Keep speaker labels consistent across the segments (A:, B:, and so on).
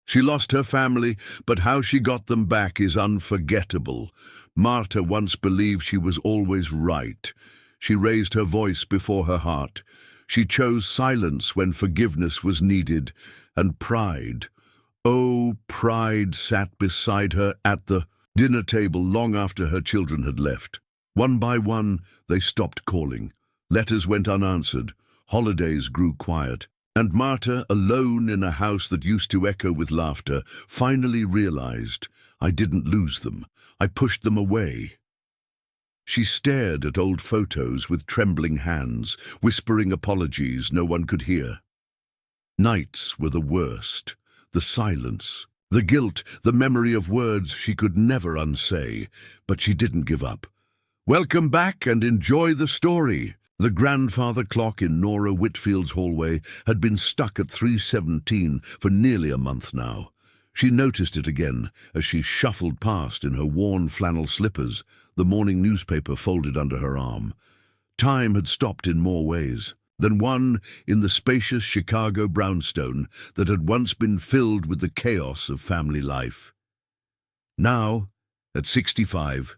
A: She lost her family, but how she got them back is unforgettable. Marta once believed she was always right. She raised her voice before her heart. She chose silence when forgiveness was needed, and pride, oh, pride sat beside her at the dinner table long after her children had left. One by one, they stopped calling. Letters went unanswered. Holidays grew quiet. And Marta, alone in a house that used to echo with laughter, finally realized, I didn't lose them. I pushed them away. She stared at old photos with trembling hands, whispering apologies no one could hear. Nights were the worst. The silence, the guilt, the memory of words she could never unsay. But she didn't give up. Welcome back and enjoy the story. The grandfather clock in Nora Whitfield's hallway had been stuck at 3:17 for nearly a month now. She noticed it again as she shuffled past in her worn flannel slippers, the morning newspaper folded under her arm. Time had stopped in more ways than one in the spacious Chicago brownstone that had once been filled with the chaos of family life. Now, at 65,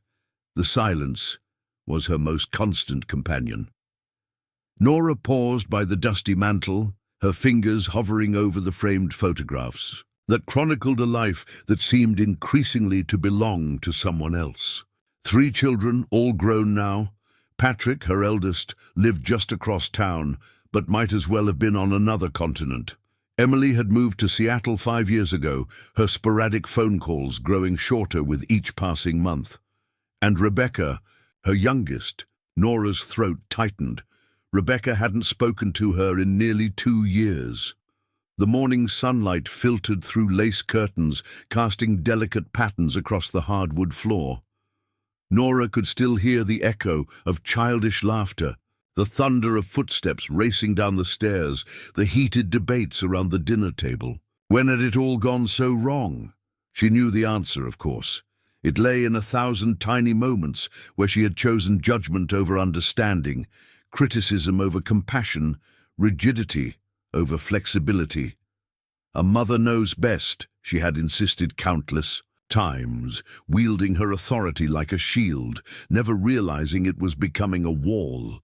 A: the silence was her most constant companion. Nora paused by the dusty mantel, her fingers hovering over the framed photographs that chronicled a life that seemed increasingly to belong to someone else. 3 children, all grown now. Patrick, her eldest, lived just across town, but might as well have been on another continent. Emily had moved to Seattle 5 years ago, her sporadic phone calls growing shorter with each passing month. And Rebecca, her youngest, Nora's throat tightened. Rebecca hadn't spoken to her in nearly 2 years. The morning sunlight filtered through lace curtains, casting delicate patterns across the hardwood floor. Nora could still hear the echo of childish laughter, the thunder of footsteps racing down the stairs, the heated debates around the dinner table. When had it all gone so wrong? She knew the answer, of course. It lay in 1,000 tiny moments where she had chosen judgment over understanding, criticism over compassion, rigidity over flexibility. A mother knows best, she had insisted countless times, wielding her authority like a shield, never realizing it was becoming a wall.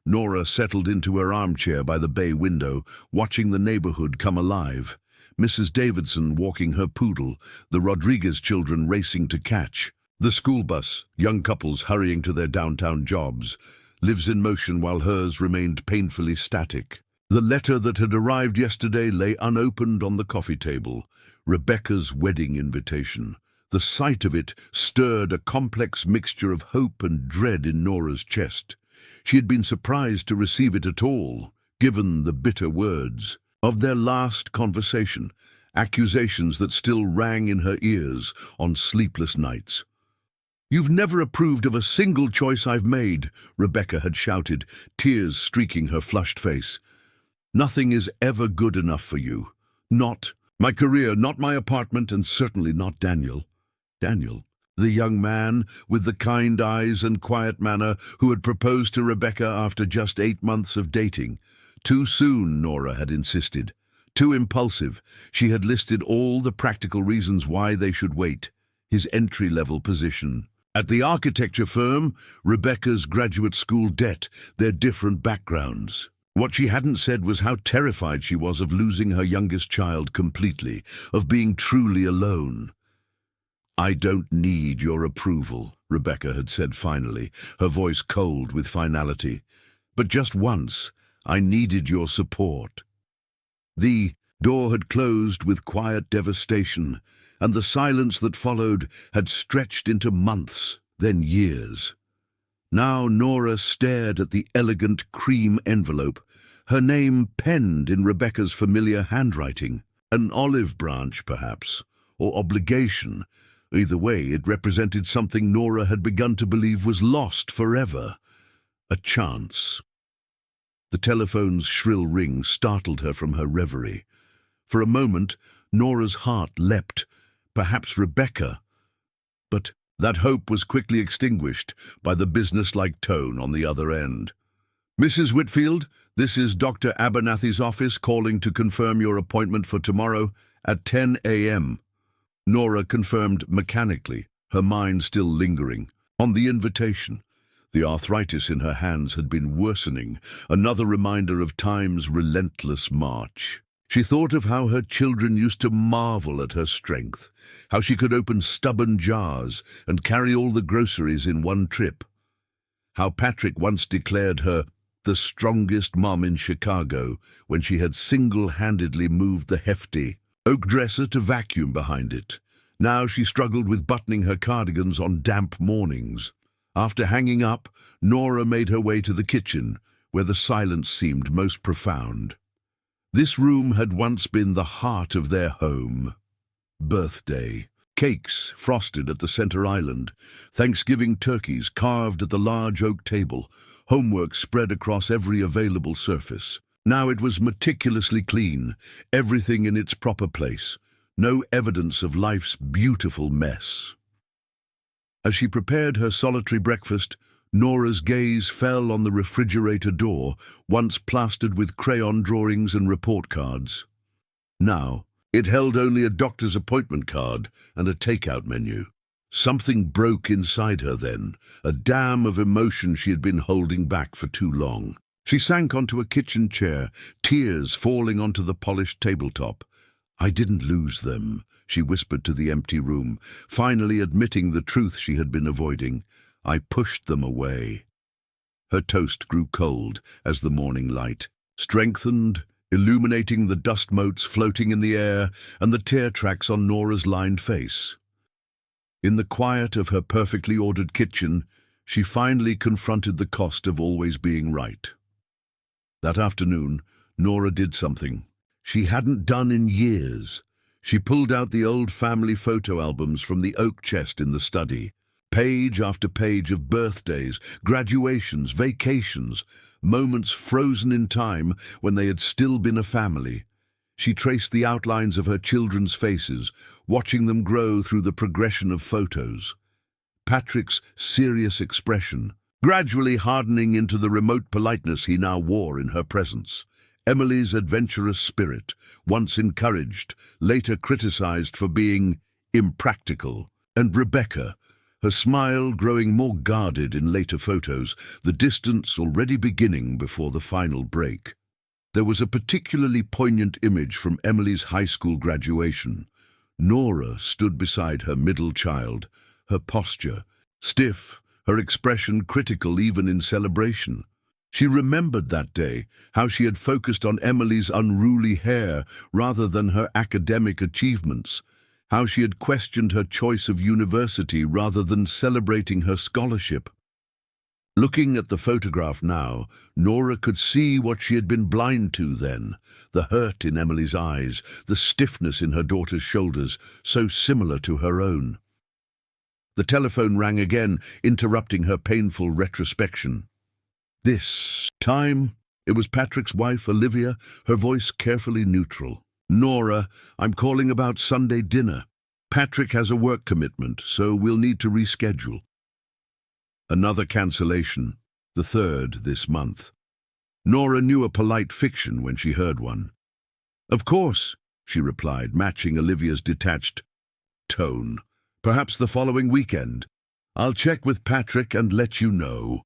A: Nora settled into her armchair by the bay window, watching the neighborhood come alive. Mrs. Davidson walking her poodle, the Rodriguez children racing to catch, the school bus, young couples hurrying to their downtown jobs, lives in motion while hers remained painfully static. The letter that had arrived yesterday lay unopened on the coffee table, Rebecca's wedding invitation. The sight of it stirred a complex mixture of hope and dread in Nora's chest. She had been surprised to receive it at all, given the bitter words of their last conversation, accusations that still rang in her ears on sleepless nights. "You've never approved of a single choice I've made," Rebecca had shouted, tears streaking her flushed face. "Nothing is ever good enough for you. Not my career, not my apartment, and certainly not Daniel." Daniel, the young man with the kind eyes and quiet manner who had proposed to Rebecca after just 8 months of dating. Too soon, Nora had insisted. Too impulsive. She had listed all the practical reasons why they should wait. His entry-level position at the architecture firm, Rebecca's graduate school debt, their different backgrounds. What she hadn't said was how terrified she was of losing her youngest child completely, of being truly alone. "I don't need your approval," Rebecca had said finally, her voice cold with finality. "But just once, I needed your support." The door had closed with quiet devastation, and the silence that followed had stretched into months, then years. Now Nora stared at the elegant cream envelope, her name penned in Rebecca's familiar handwriting. An olive branch, perhaps, or obligation. Either way, it represented something Nora had begun to believe was lost forever. A chance. The telephone's shrill ring startled her from her reverie. For a moment, Nora's heart leapt. Perhaps Rebecca. But that hope was quickly extinguished by the businesslike tone on the other end. "Mrs. Whitfield, this is Dr. Abernathy's office calling to confirm your appointment for tomorrow At 10 a.m., Nora confirmed mechanically, her mind still lingering on the invitation. The arthritis in her hands had been worsening, another reminder of time's relentless march. She thought of how her children used to marvel at her strength, how she could open stubborn jars and carry all the groceries in one trip, how Patrick once declared her the strongest mom in Chicago when she had single-handedly moved the hefty oak dresser to vacuum behind it. Now she struggled with buttoning her cardigans on damp mornings. After hanging up, Nora made her way to the kitchen, where the silence seemed most profound. This room had once been the heart of their home. Birthday cakes frosted at the center island, Thanksgiving turkeys carved at the large oak table, homework spread across every available surface. Now it was meticulously clean, everything in its proper place, no evidence of life's beautiful mess. As she prepared her solitary breakfast, Nora's gaze fell on the refrigerator door, once plastered with crayon drawings and report cards. Now, it held only a doctor's appointment card and a takeout menu. Something broke inside her then, a dam of emotion she had been holding back for too long. She sank onto a kitchen chair, tears falling onto the polished tabletop. "I didn't lose them," she whispered to the empty room, finally admitting the truth she had been avoiding. "I pushed them away." Her toast grew cold as the morning light strengthened, illuminating the dust motes floating in the air and the tear tracks on Nora's lined face. In the quiet of her perfectly ordered kitchen, she finally confronted the cost of always being right. That afternoon, Nora did something she hadn't done in years. She pulled out the old family photo albums from the oak chest in the study. Page after page of birthdays, graduations, vacations, moments frozen in time when they had still been a family. She traced the outlines of her children's faces, watching them grow through the progression of photos. Patrick's serious expression, gradually hardening into the remote politeness he now wore in her presence. Emily's adventurous spirit, once encouraged, later criticized for being impractical. And Rebecca, her smile growing more guarded in later photos, the distance already beginning before the final break. There was a particularly poignant image from Emily's high school graduation. Nora stood beside her middle child, her posture stiff, her expression critical even in celebration. She remembered that day, how she had focused on Emily's unruly hair rather than her academic achievements, how she had questioned her choice of university rather than celebrating her scholarship. Looking at the photograph now, Nora could see what she had been blind to then, the hurt in Emily's eyes, the stiffness in her daughter's shoulders, so similar to her own. The telephone rang again, interrupting her painful retrospection. This time, it was Patrick's wife, Olivia, her voice carefully neutral. "Nora, I'm calling about Sunday dinner. Patrick has a work commitment, so we'll need to reschedule." Another cancellation, the third this month. Nora knew a polite fiction when she heard one. "Of course," she replied, matching Olivia's detached tone. "Perhaps the following weekend. I'll check with Patrick and let you know."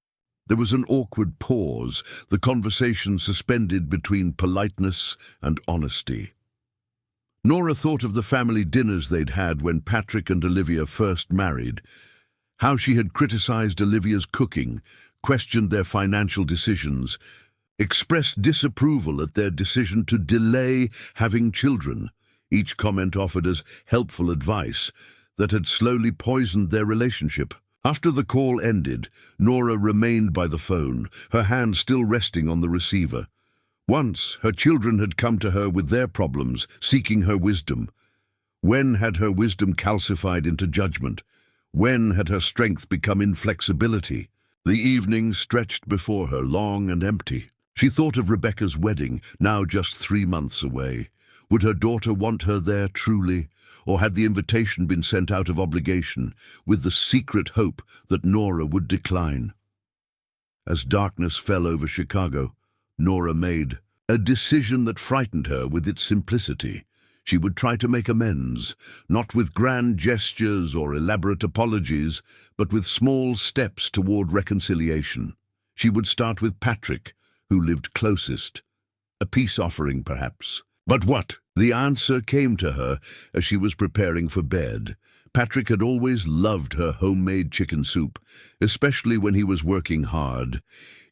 A: There was an awkward pause, the conversation suspended between politeness and honesty. Nora thought of the family dinners they'd had when Patrick and Olivia first married, how she had criticized Olivia's cooking, questioned their financial decisions, expressed disapproval at their decision to delay having children, each comment offered as helpful advice that had slowly poisoned their relationship. After the call ended, Nora remained by the phone, her hand still resting on the receiver. Once, her children had come to her with their problems, seeking her wisdom. When had her wisdom calcified into judgment? When had her strength become inflexibility? The evening stretched before her, long and empty. She thought of Rebecca's wedding, now just 3 months away. Would her daughter want her there truly? Or had the invitation been sent out of obligation, with the secret hope that Nora would decline? As darkness fell over Chicago, Nora made a decision that frightened her with its simplicity. She would try to make amends, not with grand gestures or elaborate apologies, but with small steps toward reconciliation. She would start with Patrick, who lived closest. A peace offering, perhaps. But what? The answer came to her as she was preparing for bed. Patrick had always loved her homemade chicken soup, especially when he was working hard.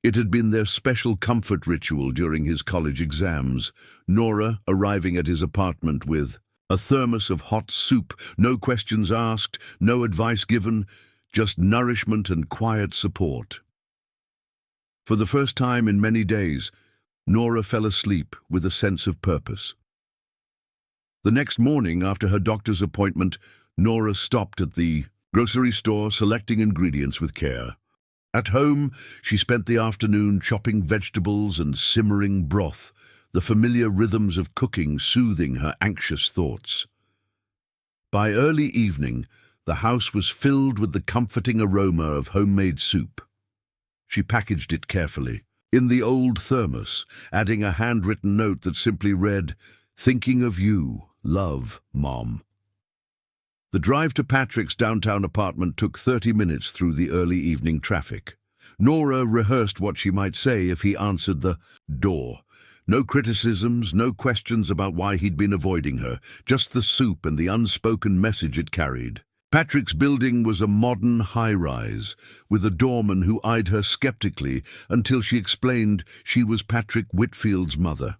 A: It had been their special comfort ritual during his college exams, Nora arriving at his apartment with a thermos of hot soup, no questions asked, no advice given, just nourishment and quiet support. For the first time in many days, Nora fell asleep with a sense of purpose. The next morning, after her doctor's appointment, Nora stopped at the grocery store, selecting ingredients with care. At home, she spent the afternoon chopping vegetables and simmering broth, the familiar rhythms of cooking soothing her anxious thoughts. By early evening, the house was filled with the comforting aroma of homemade soup. She packaged it carefully, in the old thermos, adding a handwritten note that simply read, "Thinking of you, love, Mom." The drive to Patrick's downtown apartment took 30 minutes through the early evening traffic. Nora rehearsed what she might say if he answered the door. No criticisms, no questions about why he'd been avoiding her, just the soup and the unspoken message it carried. Patrick's building was a modern high-rise, with a doorman who eyed her skeptically until she explained she was Patrick Whitfield's mother.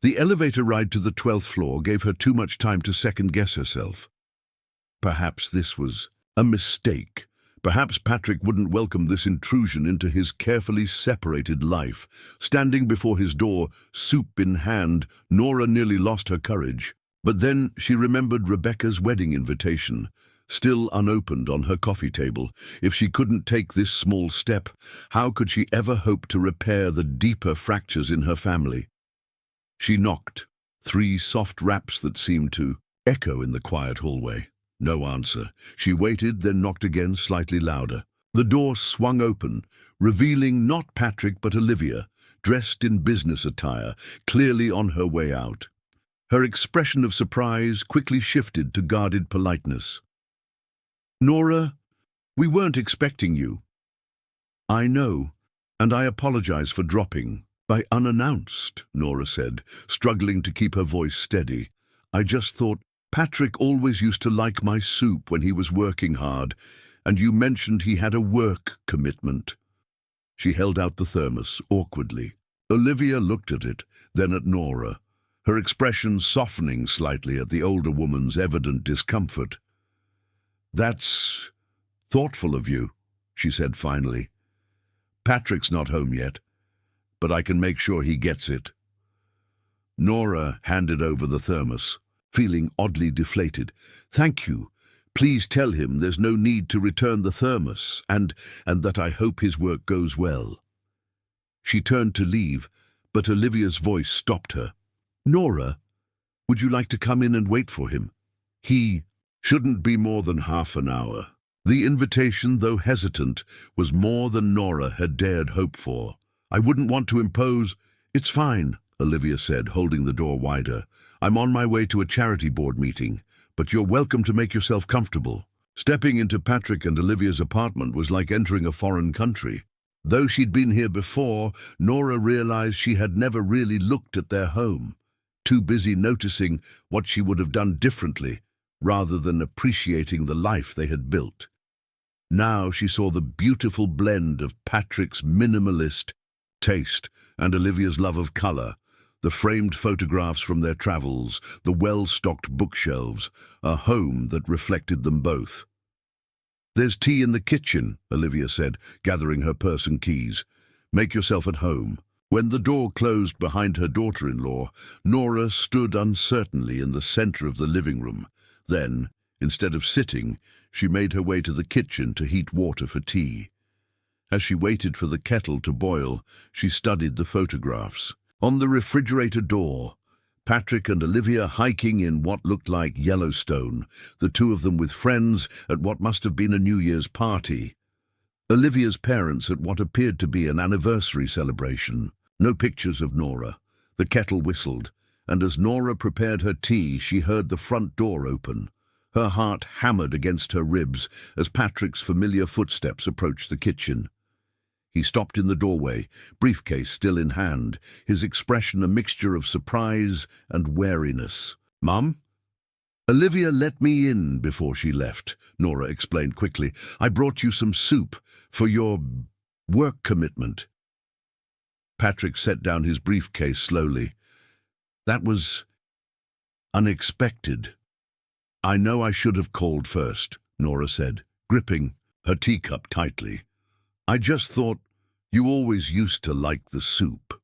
A: The elevator ride to the 12th floor gave her too much time to second-guess herself. Perhaps this was a mistake. Perhaps Patrick wouldn't welcome this intrusion into his carefully separated life. Standing before his door, soup in hand, Nora nearly lost her courage. But then she remembered Rebecca's wedding invitation, still unopened on her coffee table. If she couldn't take this small step, how could she ever hope to repair the deeper fractures in her family? She knocked, 3 soft raps that seemed to echo in the quiet hallway. No answer. She waited, then knocked again, slightly louder. The door swung open, revealing not Patrick but Olivia, dressed in business attire, clearly on her way out. Her expression of surprise quickly shifted to guarded politeness. "Nora, we weren't expecting you." "I know, and I apologize for dropping by unannounced," Nora said, struggling to keep her voice steady. "I just thought Patrick always used to like my soup when he was working hard, and you mentioned he had a work commitment." She held out the thermos, awkwardly. Olivia looked at it, then at Nora, her expression softening slightly at the older woman's evident discomfort. "That's thoughtful of you," she said finally. "Patrick's not home yet, but I can make sure he gets it." Nora handed over the thermos, feeling oddly deflated. "Thank you. Please tell him there's no need to return the thermos, and that I hope his work goes well." She turned to leave, but Olivia's voice stopped her. "Nora, would you like to come in and wait for him? He shouldn't be more than half an hour." The invitation, though hesitant, was more than Nora had dared hope for. "I wouldn't want to impose." "It's fine," Olivia said, holding the door wider. "I'm on my way to a charity board meeting, but you're welcome to make yourself comfortable." Stepping into Patrick and Olivia's apartment was like entering a foreign country. Though she'd been here before, Nora realized she had never really looked at their home, too busy noticing what she would have done differently, rather than appreciating the life they had built. Now she saw the beautiful blend of Patrick's minimalist taste and Olivia's love of color, the framed photographs from their travels, the well-stocked bookshelves, a home that reflected them both. "There's tea in the kitchen," Olivia said, gathering her purse and keys. "Make yourself at home." When the door closed behind her daughter-in-law, Nora stood uncertainly in the center of the living room. Then, instead of sitting, she made her way to the kitchen to heat water for tea. As she waited for the kettle to boil, she studied the photographs. On the refrigerator door, Patrick and Olivia hiking in what looked like Yellowstone, the two of them with friends at what must have been a New Year's party. Olivia's parents at what appeared to be an anniversary celebration. No pictures of Nora. The kettle whistled, and as Nora prepared her tea, she heard the front door open. Her heart hammered against her ribs as Patrick's familiar footsteps approached the kitchen. He stopped in the doorway, briefcase still in hand, his expression a mixture of surprise and wariness. "Mum?" "Olivia let me in before she left," Nora explained quickly. "I brought you some soup for your work commitment." Patrick set down his briefcase slowly. "That was unexpected." "I know I should have called first," Nora said, gripping her teacup tightly. "I just thought you always used to like the soup."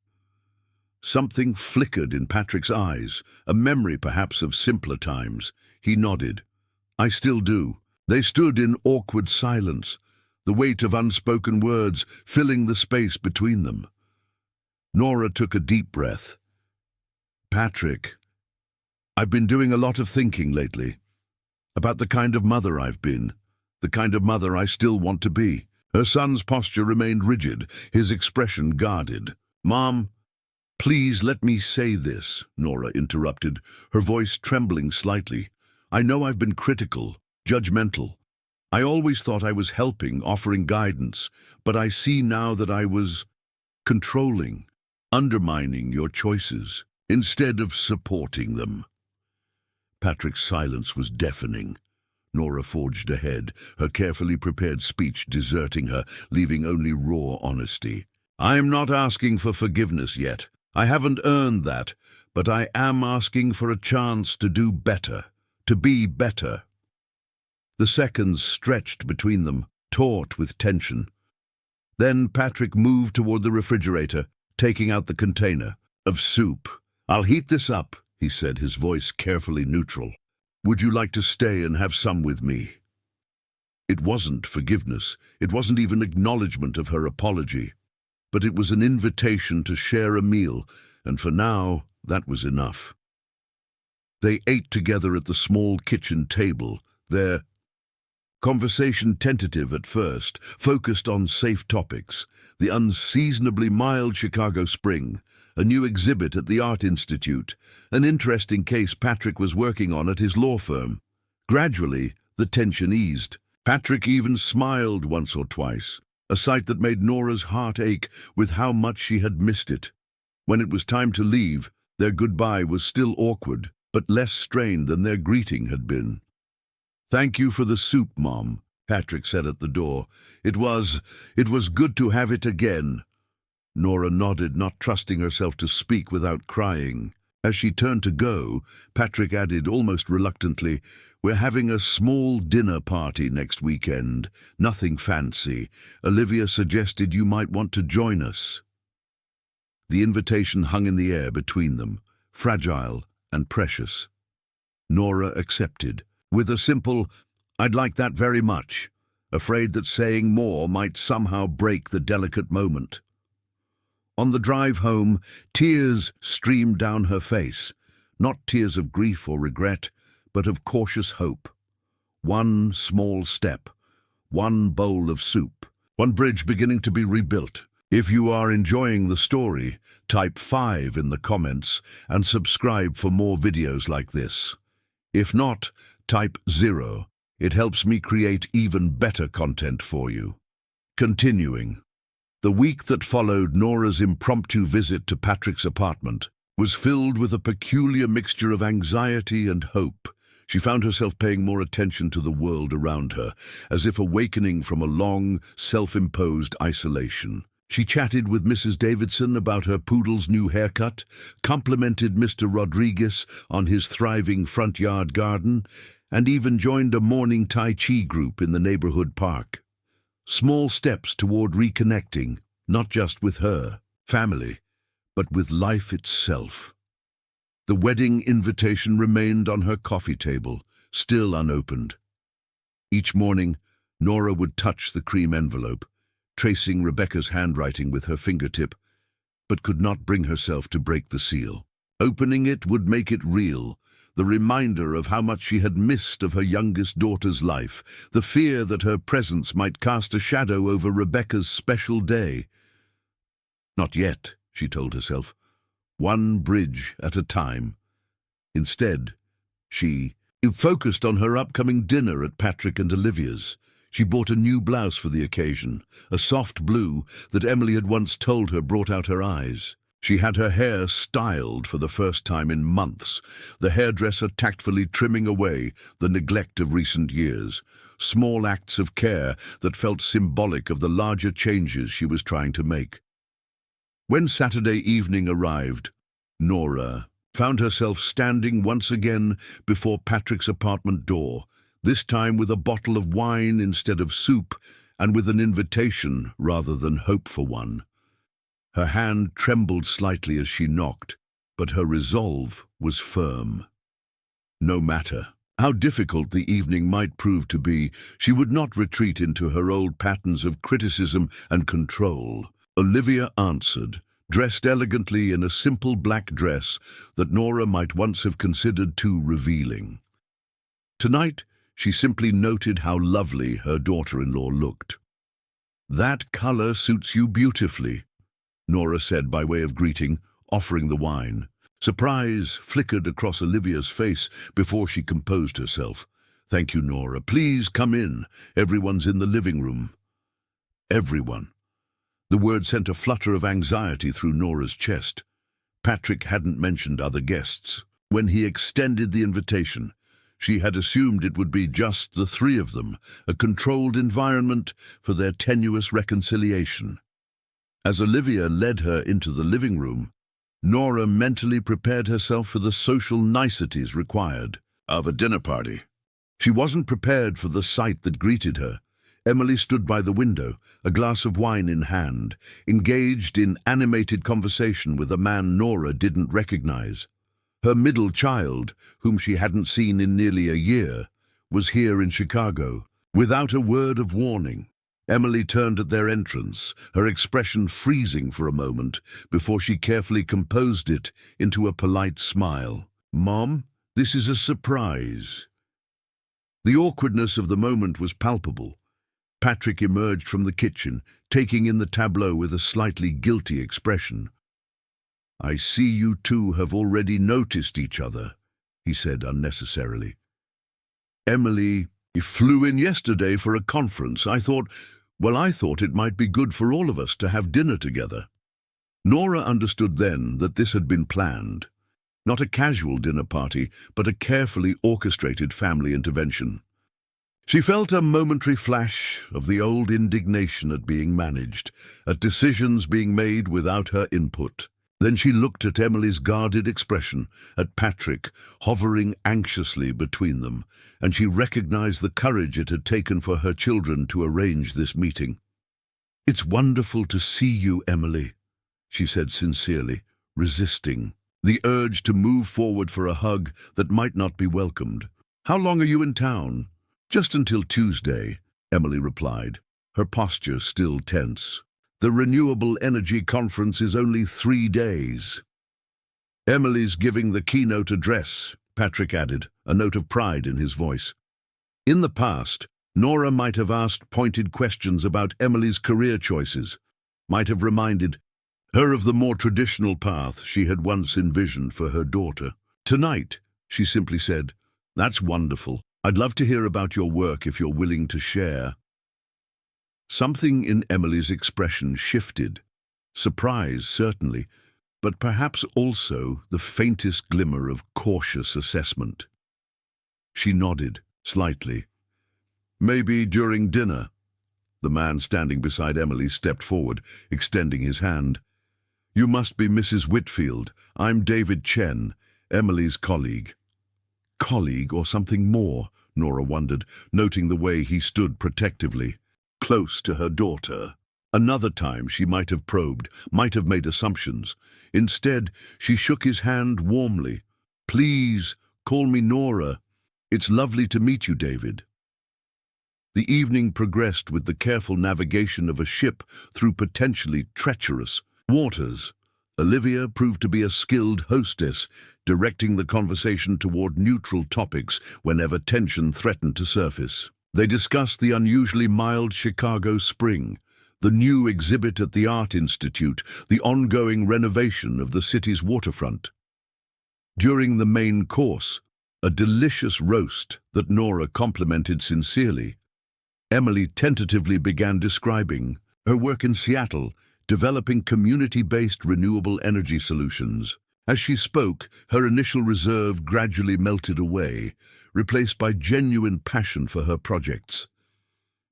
A: Something flickered in Patrick's eyes, a memory perhaps of simpler times. He nodded. "I still do." They stood in awkward silence, the weight of unspoken words filling the space between them. Nora took a deep breath. "Patrick, I've been doing a lot of thinking lately about the kind of mother I've been, the kind of mother I still want to be." Her son's posture remained rigid, his expression guarded. "Mom, please let me say this," Nora interrupted, her voice trembling slightly. "I know I've been critical, judgmental. I always thought I was helping, offering guidance, but I see now that I was controlling, undermining your choices, instead of supporting them." Patrick's silence was deafening. Nora forged ahead, her carefully prepared speech deserting her, leaving only raw honesty. "I'm not asking for forgiveness yet. I haven't earned that, but I am asking for a chance to do better, to be better." The seconds stretched between them, taut with tension. Then Patrick moved toward the refrigerator, taking out the container of soup. "I'll heat this up," he said, his voice carefully neutral. "Would you like to stay and have some with me?" It wasn't forgiveness, it wasn't even acknowledgement of her apology, but it was an invitation to share a meal, and for now, that was enough. They ate together at the small kitchen table, their conversation tentative at first, focused on safe topics: the unseasonably mild Chicago spring, a new exhibit at the Art Institute, an interesting case Patrick was working on at his law firm. Gradually, the tension eased. Patrick even smiled once or twice, a sight that made Nora's heart ache with how much she had missed it. When it was time to leave, their goodbye was still awkward, but less strained than their greeting had been. "Thank you for the soup, Mom," Patrick said at the door. It was good to have it again." Nora nodded, not trusting herself to speak without crying. As she turned to go, Patrick added almost reluctantly, "We're having a small dinner party next weekend. Nothing fancy. Olivia suggested you might want to join us." The invitation hung in the air between them, fragile and precious. Nora accepted, with a simple, "I'd like that very much," afraid that saying more might somehow break the delicate moment. On the drive home, tears streamed down her face, not tears of grief or regret, but of cautious hope. One small step, one bowl of soup, one bridge beginning to be rebuilt. If you are enjoying the story, type 5 in the comments and subscribe for more videos like this. If not, type 0. It helps me create even better content for you. Continuing. The week that followed Nora's impromptu visit to Patrick's apartment was filled with a peculiar mixture of anxiety and hope. She found herself paying more attention to the world around her, as if awakening from a long, self-imposed isolation. She chatted with Mrs. Davidson about her poodle's new haircut, complimented Mr. Rodriguez on his thriving front yard garden, and even joined a morning Tai Chi group in the neighborhood park. Small steps toward reconnecting, not just with her family, but with life itself. The wedding invitation remained on her coffee table, still unopened. Each morning, Nora would touch the cream envelope, tracing Rebecca's handwriting with her fingertip, but could not bring herself to break the seal. Opening it would make it real, the reminder of how much she had missed of her youngest daughter's life, the fear that her presence might cast a shadow over Rebecca's special day. Not yet, she told herself. one bridge at a time. Instead, she focused on her upcoming dinner at Patrick and Olivia's. She bought a new blouse for the occasion, a soft blue that Emily had once told her brought out her eyes. She had her hair styled for the first time in months, the hairdresser tactfully trimming away the neglect of recent years, small acts of care that felt symbolic of the larger changes she was trying to make. When Saturday evening arrived, Nora found herself standing once again before Patrick's apartment door, this time with a bottle of wine instead of soup and with an invitation rather than hope for one. Her hand trembled slightly as she knocked, but her resolve was firm. No matter how difficult the evening might prove to be, she would not retreat into her old patterns of criticism and control. Olivia answered, dressed elegantly in a simple black dress that Nora might once have considered too revealing. Tonight, she simply noted how lovely her daughter-in-law looked. "That color suits you beautifully," Nora said by way of greeting, offering the wine. Surprise flickered across Olivia's face before she composed herself. "Thank you, Nora. Please come in. Everyone's in the living room." Everyone. The word sent a flutter of anxiety through Nora's chest. Patrick hadn't mentioned other guests. When he extended the invitation, she had assumed it would be just the three of them, a controlled environment for their tenuous reconciliation. As Olivia led her into the living room, Nora mentally prepared herself for the social niceties required of a dinner party. She wasn't prepared for the sight that greeted her. Emily stood by the window, a glass of wine in hand, engaged in animated conversation with a man Nora didn't recognize. Her middle child, whom she hadn't seen in nearly a year, was here in Chicago. Without a word of warning, Emily turned at their entrance, her expression freezing for a moment before she carefully composed it into a polite smile. "Mom, this is a surprise." The awkwardness of the moment was palpable. Patrick emerged from the kitchen, taking in the tableau with a slightly guilty expression. "I see you two have already noticed each other," he said unnecessarily. "Emily flew in yesterday for a conference. I thought it might be good for all of us to have dinner together." Nora understood then that this had been planned. Not a casual dinner party, but a carefully orchestrated family intervention. She felt a momentary flash of the old indignation at being managed, at decisions being made without her input. Then she looked at Emily's guarded expression, at Patrick, hovering anxiously between them, and she recognized the courage it had taken for her children to arrange this meeting. "It's wonderful to see you, Emily," she said sincerely, resisting the urge to move forward for a hug that might not be welcomed. "How long are you in town?" "Just until Tuesday," Emily replied, her posture still tense. "The Renewable Energy Conference is only 3 days. "Emily's giving the keynote address," Patrick added, a note of pride in his voice. In the past, Nora might have asked pointed questions about Emily's career choices, might have reminded her of the more traditional path she had once envisioned for her daughter. Tonight, she simply said, "That's wonderful. I'd love to hear about your work if you're willing to share." Something in Emily's expression shifted. Surprise, certainly, but perhaps also the faintest glimmer of cautious assessment. She nodded, slightly. "Maybe during dinner." The man standing beside Emily stepped forward, extending his hand. "You must be Mrs. Whitfield. I'm David Chen, Emily's colleague." Colleague or something more, Nora wondered, noting the way he stood protectively, close to her daughter. Another time she might have probed, might have made assumptions. Instead, she shook his hand warmly. "Please, call me Nora. It's lovely to meet you, David." The evening progressed with the careful navigation of a ship through potentially treacherous waters. Olivia proved to be a skilled hostess, directing the conversation toward neutral topics whenever tension threatened to surface. They discussed the unusually mild Chicago spring, the new exhibit at the Art Institute, the ongoing renovation of the city's waterfront. During the main course, a delicious roast that Nora complimented sincerely, Emily tentatively began describing her work in Seattle, developing community-based renewable energy solutions. As she spoke, her initial reserve gradually melted away, replaced by genuine passion for her projects.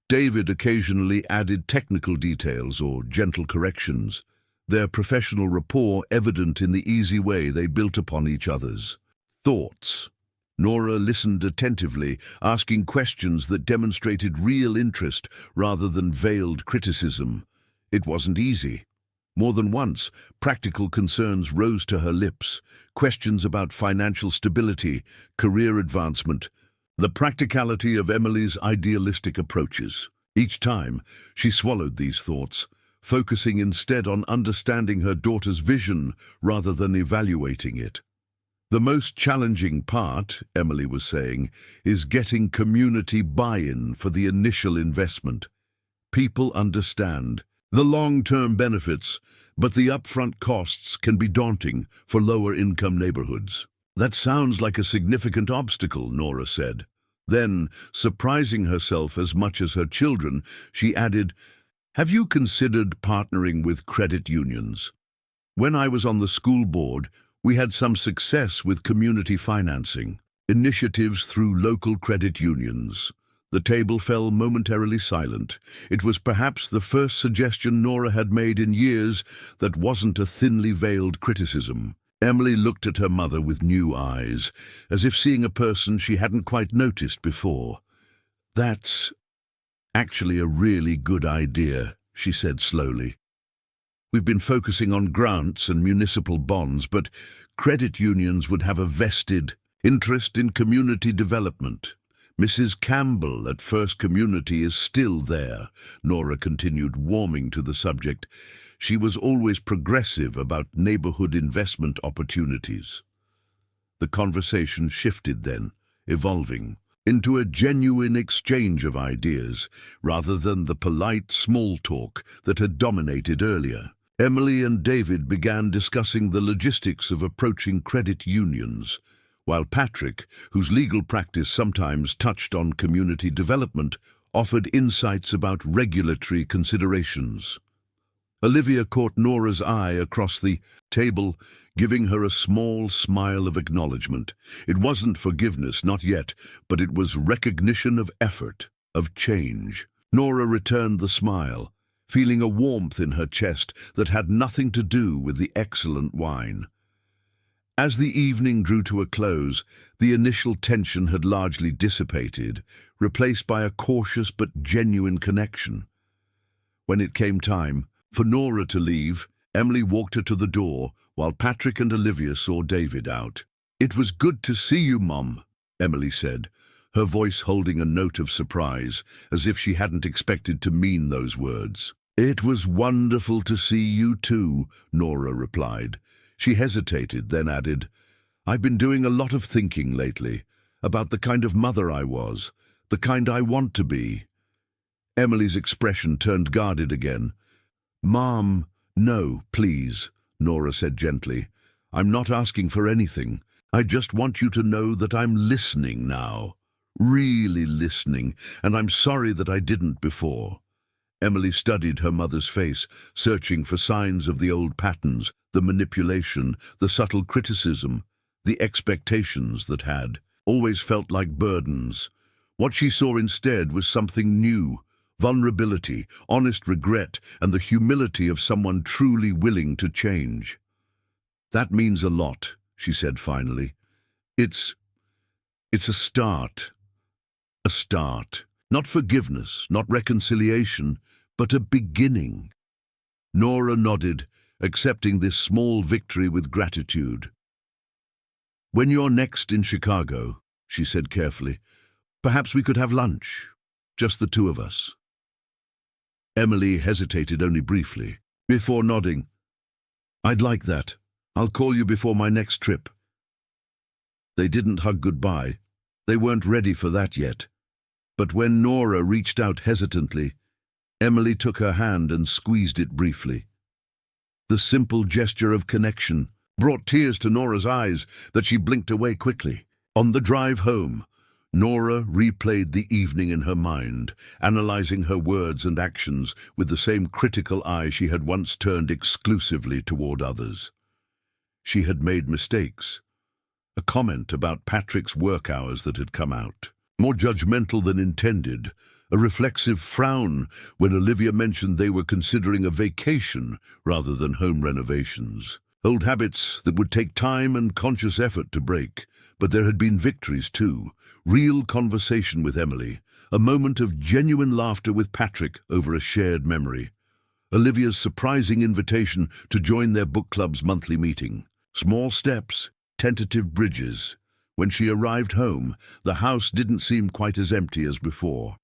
A: David occasionally added technical details or gentle corrections, their professional rapport evident in the easy way they built upon each other's thoughts. Nora listened attentively, asking questions that demonstrated real interest rather than veiled criticism. It wasn't easy. More than once, practical concerns rose to her lips, questions about financial stability, career advancement, the practicality of Emily's idealistic approaches. Each time, she swallowed these thoughts, focusing instead on understanding her daughter's vision rather than evaluating it. The most challenging part, Emily was saying, is getting community buy-in for the initial investment. People understand the long-term benefits, but the upfront costs can be daunting for lower-income neighborhoods. That sounds like a significant obstacle, Nora said. Then, surprising herself as much as her children, she added, "Have you considered partnering with credit unions? When I was on the school board, we had some success with community financing, initiatives through local credit unions." The table fell momentarily silent. It was perhaps the first suggestion Nora had made in years that wasn't a thinly veiled criticism. Emily looked at her mother with new eyes, as if seeing a person she hadn't quite noticed before. "That's actually a really good idea," she said slowly. "We've been focusing on grants and municipal bonds, but credit unions would have a vested interest in community development. Mrs. Campbell at First Community is still there," Nora continued, warming to the subject. "She was always progressive about neighborhood investment opportunities." The conversation shifted then, evolving into a genuine exchange of ideas, rather than the polite small talk that had dominated earlier. Emily and David began discussing the logistics of approaching credit unions, while Patrick, whose legal practice sometimes touched on community development, offered insights about regulatory considerations. Olivia caught Nora's eye across the table, giving her a small smile of acknowledgement. It wasn't forgiveness, not yet, but it was recognition of effort, of change. Nora returned the smile, feeling a warmth in her chest that had nothing to do with the excellent wine. As the evening drew to a close, the initial tension had largely dissipated, replaced by a cautious but genuine connection. When it came time for Nora to leave, Emily walked her to the door, while Patrick and Olivia saw David out. "It was good to see you, Mum," Emily said, her voice holding a note of surprise, as if she hadn't expected to mean those words. "It was wonderful to see you too," Nora replied. She hesitated, then added, "I've been doing a lot of thinking lately, about the kind of mother I was, the kind I want to be." Emily's expression turned guarded again. "Mom, no, please," Nora said gently. "I'm not asking for anything. I just want you to know that I'm listening now. Really listening, and I'm sorry that I didn't before." Emily studied her mother's face, searching for signs of the old patterns, the manipulation, the subtle criticism, the expectations that had always felt like burdens. What she saw instead was something new: vulnerability, honest regret, and the humility of someone truly willing to change. "That means a lot," she said finally. It's a start. A start. Not forgiveness, not reconciliation, but a beginning." Nora nodded, accepting this small victory with gratitude. "When you're next in Chicago," she said carefully, "perhaps we could have lunch, just the two of us." Emily hesitated only briefly, before nodding. "I'd like that. I'll call you before my next trip." They didn't hug goodbye. They weren't ready for that yet. But when Nora reached out hesitantly, Emily took her hand and squeezed it briefly. The simple gesture of connection brought tears to Nora's eyes that she blinked away quickly. On the drive home, Nora replayed the evening in her mind, analyzing her words and actions with the same critical eye she had once turned exclusively toward others. She had made mistakes. A comment about Patrick's work hours that had come out, more judgmental than intended, a reflexive frown when Olivia mentioned they were considering a vacation rather than home renovations. Old habits that would take time and conscious effort to break. But there had been victories too. Real conversation with Emily, a moment of genuine laughter with Patrick over a shared memory. Olivia's surprising invitation to join their book club's monthly meeting. Small steps, tentative bridges. When she arrived home, the house didn't seem quite as empty as before.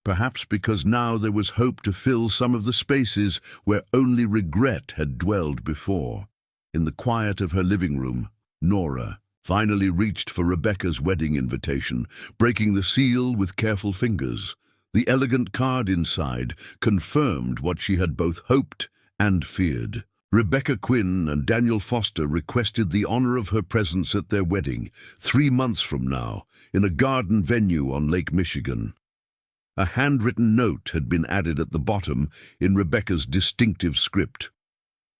A: Perhaps because now there was hope to fill some of the spaces where only regret had dwelled before. In the quiet of her living room, Nora finally reached for Rebecca's wedding invitation, breaking the seal with careful fingers. The elegant card inside confirmed what she had both hoped and feared. Rebecca Quinn and Daniel Foster requested the honor of her presence at their wedding, 3 months from now, in a garden venue on Lake Michigan. A handwritten note had been added at the bottom in Rebecca's distinctive script.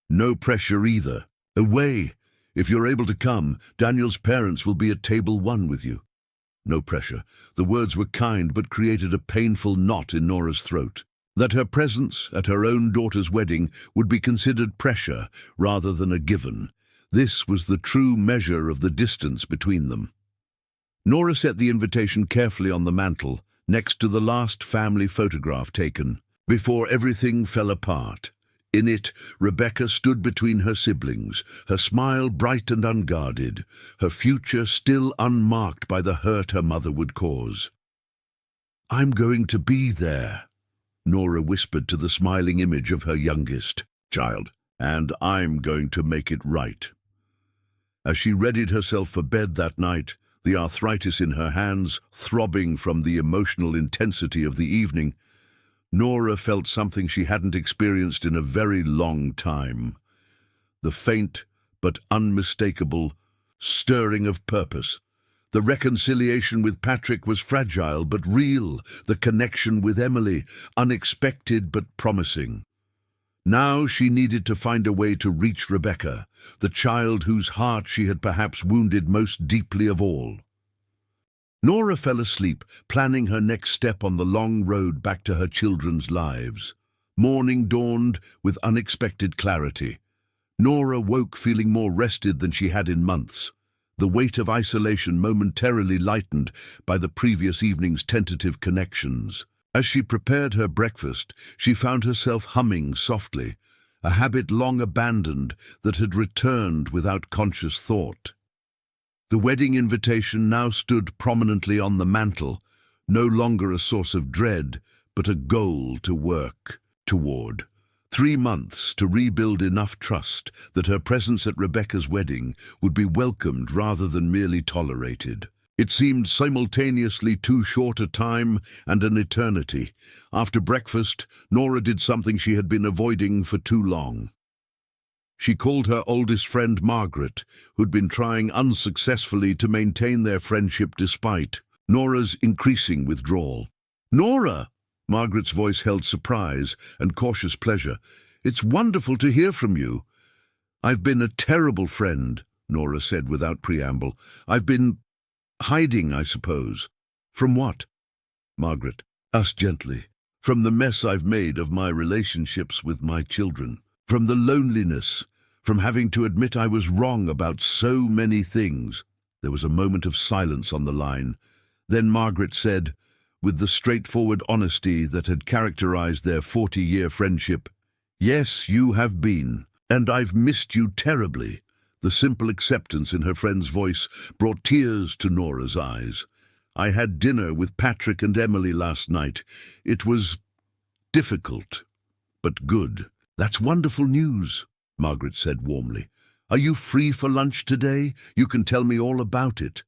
A: No pressure either. Away. If you're able to come, Daniel's parents will be at table 1 with you. No pressure. The words were kind but created a painful knot in Nora's throat. That her presence at her own daughter's wedding would be considered pressure rather than a given. This was the true measure of the distance between them. Nora set the invitation carefully on the mantel, next to the last family photograph taken, before everything fell apart. In it, Rebecca stood between her siblings, her smile bright and unguarded, her future still unmarked by the hurt her mother would cause. "I'm going to be there," Nora whispered to the smiling image of her youngest child, "and I'm going to make it right." As she readied herself for bed that night, the arthritis in her hands throbbing from the emotional intensity of the evening, Nora felt something she hadn't experienced in a very long time. The faint but unmistakable stirring of purpose. The reconciliation with Patrick was fragile but real, the connection with Emily, unexpected but promising. Now she needed to find a way to reach Rebecca, the child whose heart she had perhaps wounded most deeply of all. Nora fell asleep, planning her next step on the long road back to her children's lives. Morning dawned with unexpected clarity. Nora woke feeling more rested than she had in months, the weight of isolation momentarily lightened by the previous evening's tentative connections. As she prepared her breakfast, she found herself humming softly, a habit long abandoned that had returned without conscious thought. The wedding invitation now stood prominently on the mantel, no longer a source of dread, but a goal to work toward. 3 months to rebuild enough trust that her presence at Rebecca's wedding would be welcomed rather than merely tolerated. It seemed simultaneously too short a time and an eternity. After breakfast, Nora did something she had been avoiding for too long. She called her oldest friend Margaret, who'd been trying unsuccessfully to maintain their friendship despite Nora's increasing withdrawal. "Nora!" Margaret's voice held surprise and cautious pleasure. "It's wonderful to hear from you." "I've been a terrible friend," Nora said without preamble. "I've been hiding, I suppose." "From what?" Margaret asked gently. "From the mess I've made of my relationships with my children. From the loneliness, from having to admit I was wrong about so many things." There was a moment of silence on the line. Then Margaret said, with the straightforward honesty that had characterized their 40-year friendship, "Yes, you have been, and I've missed you terribly." The simple acceptance in her friend's voice brought tears to Nora's eyes. "I had dinner with Patrick and Emily last night. It was difficult, but good." "That's wonderful news," Margaret said warmly. "Are you free for lunch today? You can tell me all about it."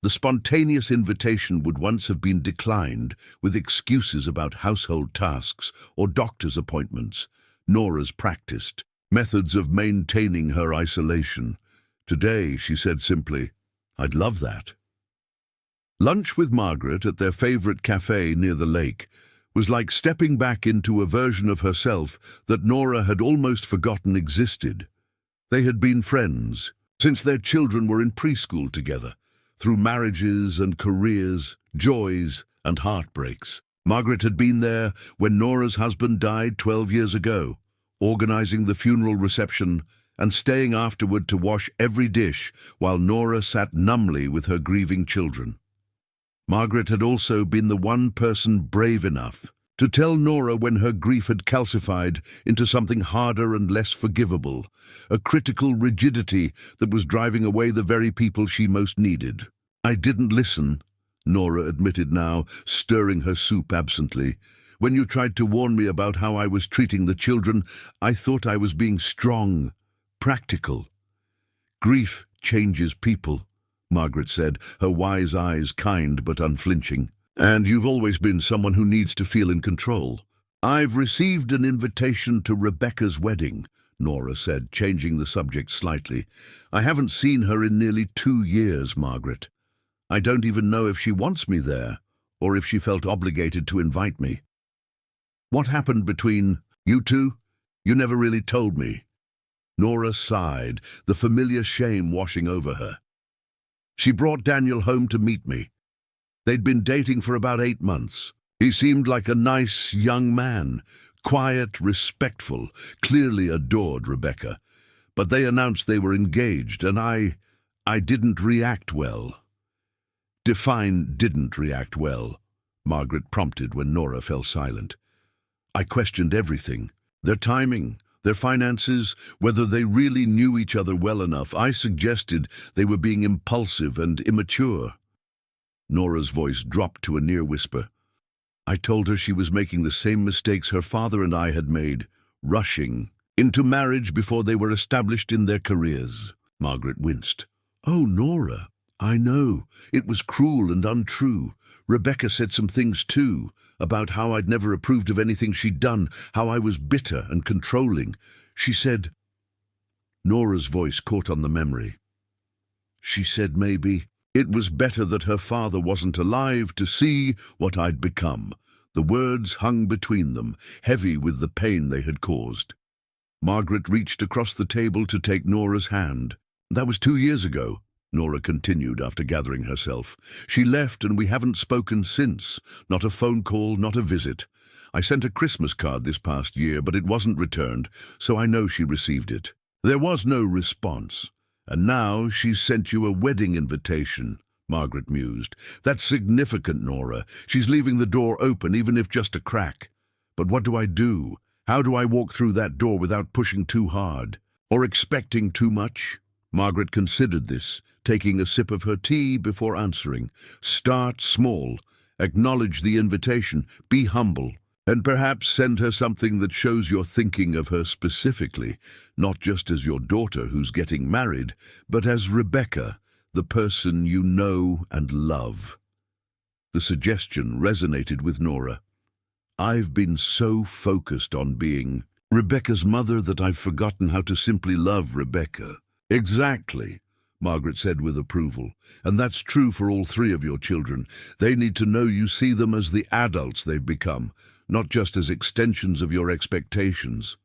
A: The spontaneous invitation would once have been declined with excuses about household tasks or doctor's appointments. Nora's practiced methods of maintaining her isolation. Today, she said simply, "I'd love that." Lunch with Margaret at their favorite cafe near the lake was like stepping back into a version of herself that Nora had almost forgotten existed. They had been friends since their children were in preschool together, through marriages and careers, joys and heartbreaks. Margaret had been there when Nora's husband died 12 years ago, organizing the funeral reception and staying afterward to wash every dish while Nora sat numbly with her grieving children. Margaret had also been the one person brave enough to tell Nora when her grief had calcified into something harder and less forgivable, a critical rigidity that was driving away the very people she most needed. "I didn't listen," Nora admitted now, stirring her soup absently. "When you tried to warn me about how I was treating the children, I thought I was being strong, practical." "Grief changes people," Margaret said, her wise eyes kind but unflinching. "And you've always been someone who needs to feel in control." "I've received an invitation to Rebecca's wedding," Nora said, changing the subject slightly. "I haven't seen her in nearly 2 years, Margaret. I don't even know if she wants me there, or if she felt obligated to invite me." "What happened between you two? You never really told me." Nora sighed, the familiar shame washing over her. "She brought Daniel home to meet me. They'd been dating for about 8 months. He seemed like a nice young man, quiet, respectful, clearly adored Rebecca. But they announced they were engaged, and I didn't react well." "Define didn't react well," Margaret prompted when Nora fell silent. "I questioned everything. Their timing, their finances, whether they really knew each other well enough. I suggested they were being impulsive and immature." Nora's voice dropped to a near whisper. "I told her she was making the same mistakes her father and I had made, rushing into marriage before they were established in their careers." Margaret winced. "Oh, Nora, I know. It was cruel and untrue. Rebecca said some things too, about how I'd never approved of anything she'd done, how I was bitter and controlling. She said—" Nora's voice caught on the memory. "She said maybe it was better that her father wasn't alive to see what I'd become." The words hung between them, heavy with the pain they had caused. Margaret reached across the table to take Nora's hand. "That was 2 years ago," Nora continued after gathering herself. "She left and we haven't spoken since. Not a phone call, not a visit. I sent a Christmas card this past year, but it wasn't returned, so I know she received it. There was no response. And now she's sent you a wedding invitation," Margaret mused. "That's significant, Nora. She's leaving the door open, even if just a crack. But what do I do? How do I walk through that door without pushing too hard? Or expecting too much?" Margaret considered this, taking a sip of her tea before answering. "Start small. Acknowledge the invitation. Be humble. And perhaps send her something that shows you're thinking of her specifically, not just as your daughter who's getting married, but as Rebecca, the person you know and love." The suggestion resonated with Nora. "I've been so focused on being Rebecca's mother that I've forgotten how to simply love Rebecca." "Exactly," Margaret said with approval. "And that's true for all 3 of your children. They need to know you see them as the adults they've become, not just as extensions of your expectations."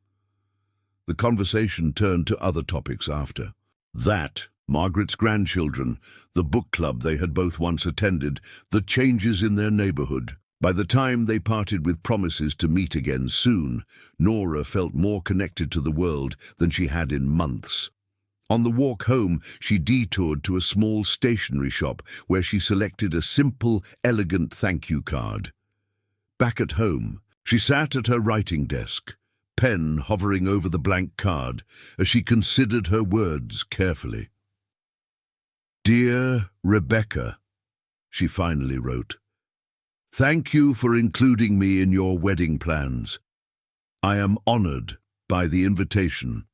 A: The conversation turned to other topics after. That, Margaret's grandchildren, the book club they had both once attended, the changes in their neighborhood. By the time they parted with promises to meet again soon, Nora felt more connected to the world than she had in months. On the walk home, she detoured to a small stationery shop where she selected a simple, elegant thank you card. Back at home, she sat at her writing desk, pen hovering over the blank card, as she considered her words carefully. "Dear Rebecca," she finally wrote, "thank you for including me in your wedding plans. I am honored by the invitation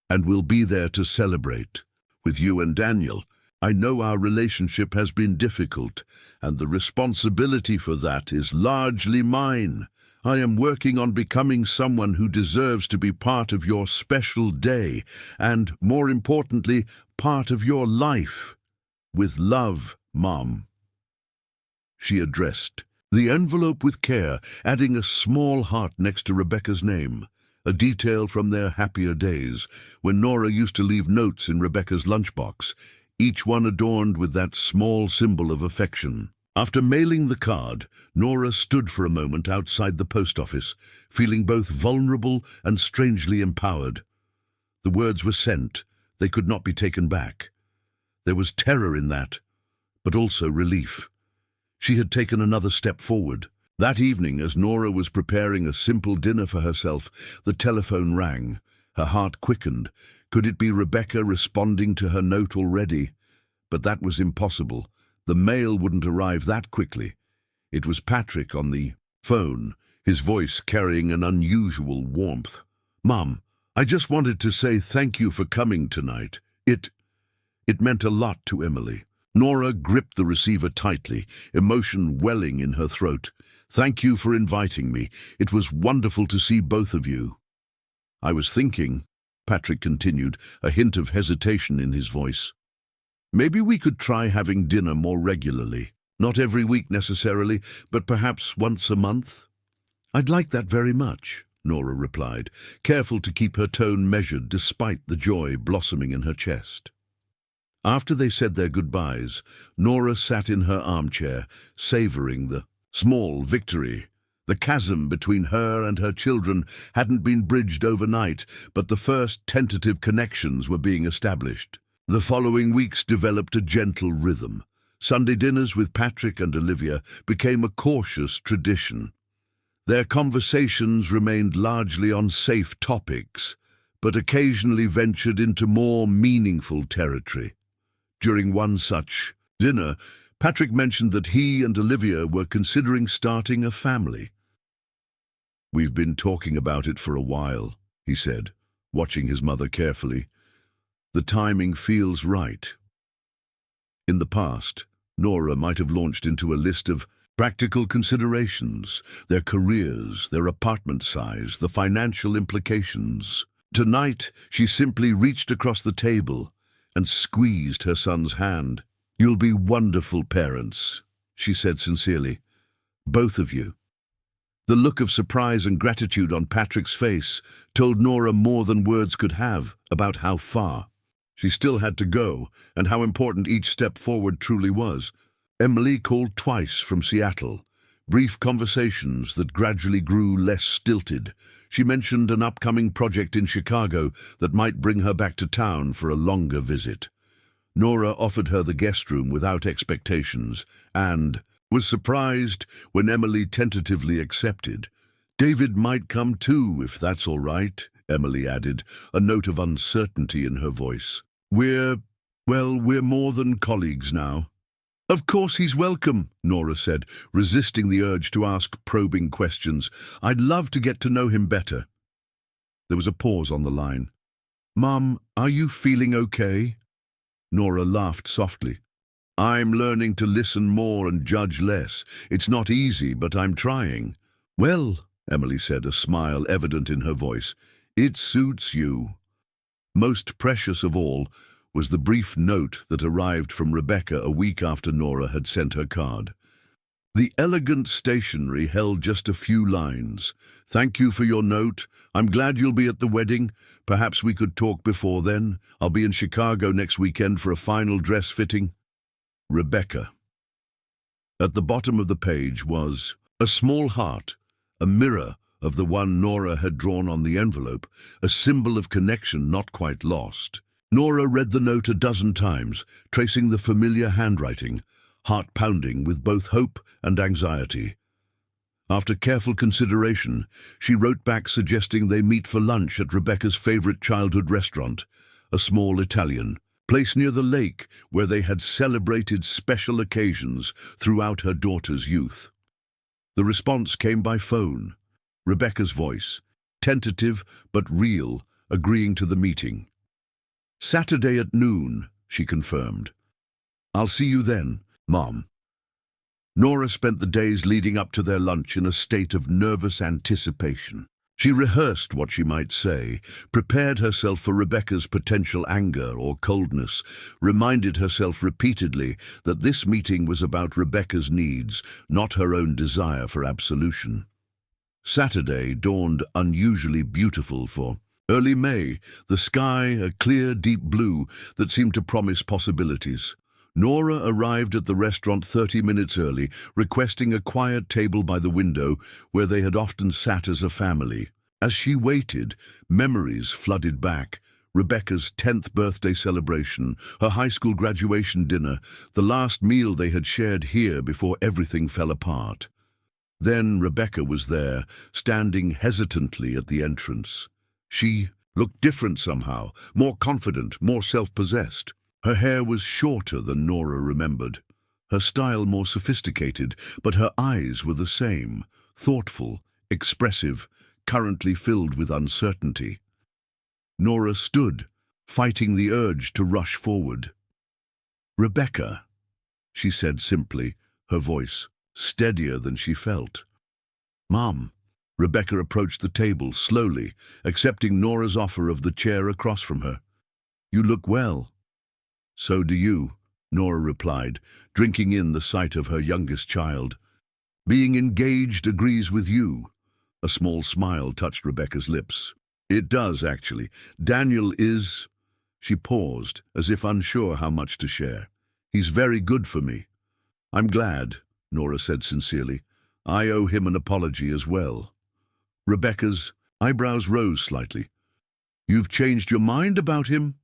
A: and will be there to celebrate with you and Daniel. I know our relationship has been difficult, and the responsibility for that is largely mine. I am working on becoming someone who deserves to be part of your special day, and, more importantly, part of your life. With love, Mom. She addressed the envelope with care, adding a small heart next to Rebecca's name, a detail from their happier days, when Nora used to leave notes in Rebecca's lunchbox, each one adorned with that small symbol of affection. After mailing the card, Nora stood for a moment outside the post office, feeling both vulnerable and strangely empowered. The words were sent. They could not be taken back. There was terror in that, but also relief. She had taken another step forward. That evening, as Nora was preparing a simple dinner for herself, the telephone rang. Her heart quickened. Could it be Rebecca responding to her note already? But that was impossible. The mail wouldn't arrive that quickly. It was Patrick on the phone, his voice carrying an unusual warmth. "Mom, I just wanted to say thank you for coming tonight. It meant a lot to Emily." Nora gripped the receiver tightly, emotion welling in her throat. "Thank you for inviting me. It was wonderful to see both of you." "I was thinking," Patrick continued, a hint of hesitation in his voice, "maybe we could try having dinner more regularly. Not every week necessarily, but perhaps once a month." "I'd like that very much," Nora replied, careful to keep her tone measured despite the joy blossoming in her chest. After they said their goodbyes, Nora sat in her armchair, savoring the small victory. The chasm between her and her children hadn't been bridged overnight, but the first tentative connections were being established. The following weeks developed a gentle rhythm. Sunday dinners with Patrick and Olivia became a cautious tradition. Their conversations remained largely on safe topics, but occasionally ventured into more meaningful territory. During one such dinner, Patrick mentioned that he and Olivia were considering starting a family. "We've been talking about it for a while," he said, watching his mother carefully. "The timing feels right." In the past, Nora might have launched into a list of practical considerations, their careers, their apartment size, the financial implications. Tonight, she simply reached across the table and squeezed her son's hand. "You'll be wonderful parents," she said sincerely. "Both of you." The look of surprise and gratitude on Patrick's face told Nora more than words could have about how far she still had to go and how important each step forward truly was. Emily called twice from Seattle, brief conversations that gradually grew less stilted. She mentioned an upcoming project in Chicago that might bring her back to town for a longer visit. Nora offered her the guest room without expectations and was surprised when Emily tentatively accepted. "David might come too, if that's all right," Emily added, a note of uncertainty in her voice. We're more than colleagues now." "Of course he's welcome," Nora said, resisting the urge to ask probing questions. "I'd love to get to know him better." There was a pause on the line. "Mom, are you feeling okay?" Nora laughed softly. "I'm learning to listen more and judge less. It's not easy, but I'm trying." "Well," Emily said, a smile evident in her voice, "it suits you." Most precious of all was the brief note that arrived from Rebecca a week after Nora had sent her card. The elegant stationery held just a few lines. "Thank you for your note. I'm glad you'll be at the wedding. Perhaps we could talk before then. I'll be in Chicago next weekend for a final dress fitting. Rebecca." At the bottom of the page was a small heart, a mirror of the one Nora had drawn on the envelope, a symbol of connection not quite lost. Nora read the note a dozen times, tracing the familiar handwriting, heart pounding with both hope and anxiety. After careful consideration, she wrote back suggesting they meet for lunch at Rebecca's favorite childhood restaurant, a small Italian place near the lake where they had celebrated special occasions throughout her daughter's youth. The response came by phone. Rebecca's voice, tentative but real, agreeing to the meeting. "Saturday at noon," she confirmed. I'll see you then, Mom. Nora spent the days leading up to their lunch in a state of nervous anticipation. She rehearsed what she might say, prepared herself for Rebecca's potential anger or coldness, reminded herself repeatedly that this meeting was about Rebecca's needs, not her own desire for absolution. Saturday dawned unusually beautiful for early May, the sky a clear, deep blue that seemed to promise possibilities. Nora arrived at the restaurant 30 minutes early, requesting a quiet table by the window where they had often sat as a family. As she waited, memories flooded back. Rebecca's 10th birthday celebration, her high school graduation dinner, the last meal they had shared here before everything fell apart. Then Rebecca was there, standing hesitantly at the entrance. She looked different somehow, more confident, more self-possessed. Her hair was shorter than Nora remembered, her style more sophisticated, but her eyes were the same, thoughtful, expressive, currently filled with uncertainty. Nora stood, fighting the urge to rush forward. "Rebecca," she said simply, her voice steadier than she felt. "Mom." Rebecca approached the table slowly, accepting Nora's offer of the chair across from her. "You look well." "So do you," Nora replied, drinking in the sight of her youngest child. "Being engaged agrees with you." A small smile touched Rebecca's lips. "It does, actually. Daniel is—" She paused, as if unsure how much to share. "He's very good for me." "I'm glad," Nora said sincerely. "I owe him an apology as well." Rebecca's eyebrows rose slightly. "You've changed your mind about him?"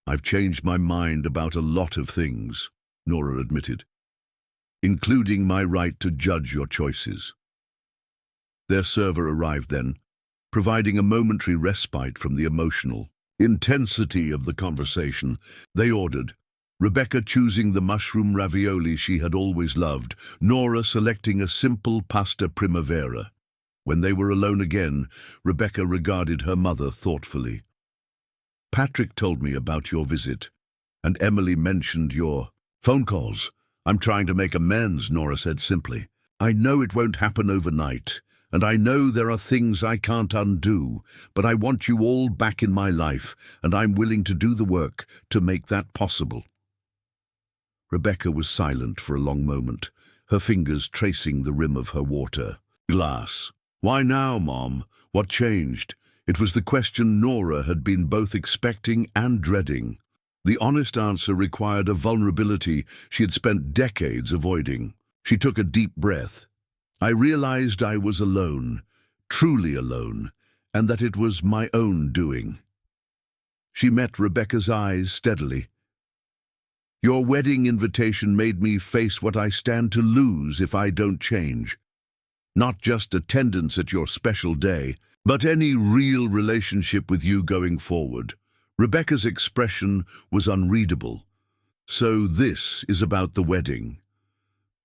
A: "I've changed my mind about a lot of things," Nora admitted, "including my right to judge your choices." Their server arrived then, providing a momentary respite from the emotional intensity of the conversation. They ordered, Rebecca choosing the mushroom ravioli she had always loved, Nora selecting a simple pasta primavera. When they were alone again, Rebecca regarded her mother thoughtfully. "Patrick told me about your visit, and Emily mentioned your phone calls. I'm trying to make amends," Nora said simply. "I know it won't happen overnight, and I know there are things I can't undo, but I want you all back in my life, and I'm willing to do the work to make that possible." Rebecca was silent for a long moment, her fingers tracing the rim of her water glass. "Why now, Mom? What changed?" It was the question Nora had been both expecting and dreading. The honest answer required a vulnerability she had spent decades avoiding. She took a deep breath. "I realized I was alone, truly alone, and that it was my own doing." She met Rebecca's eyes steadily. "Your wedding invitation made me face what I stand to lose if I don't change. Not just attendance at your special day, but any real relationship with you going forward." Rebecca's expression was unreadable. "So this is about the wedding?"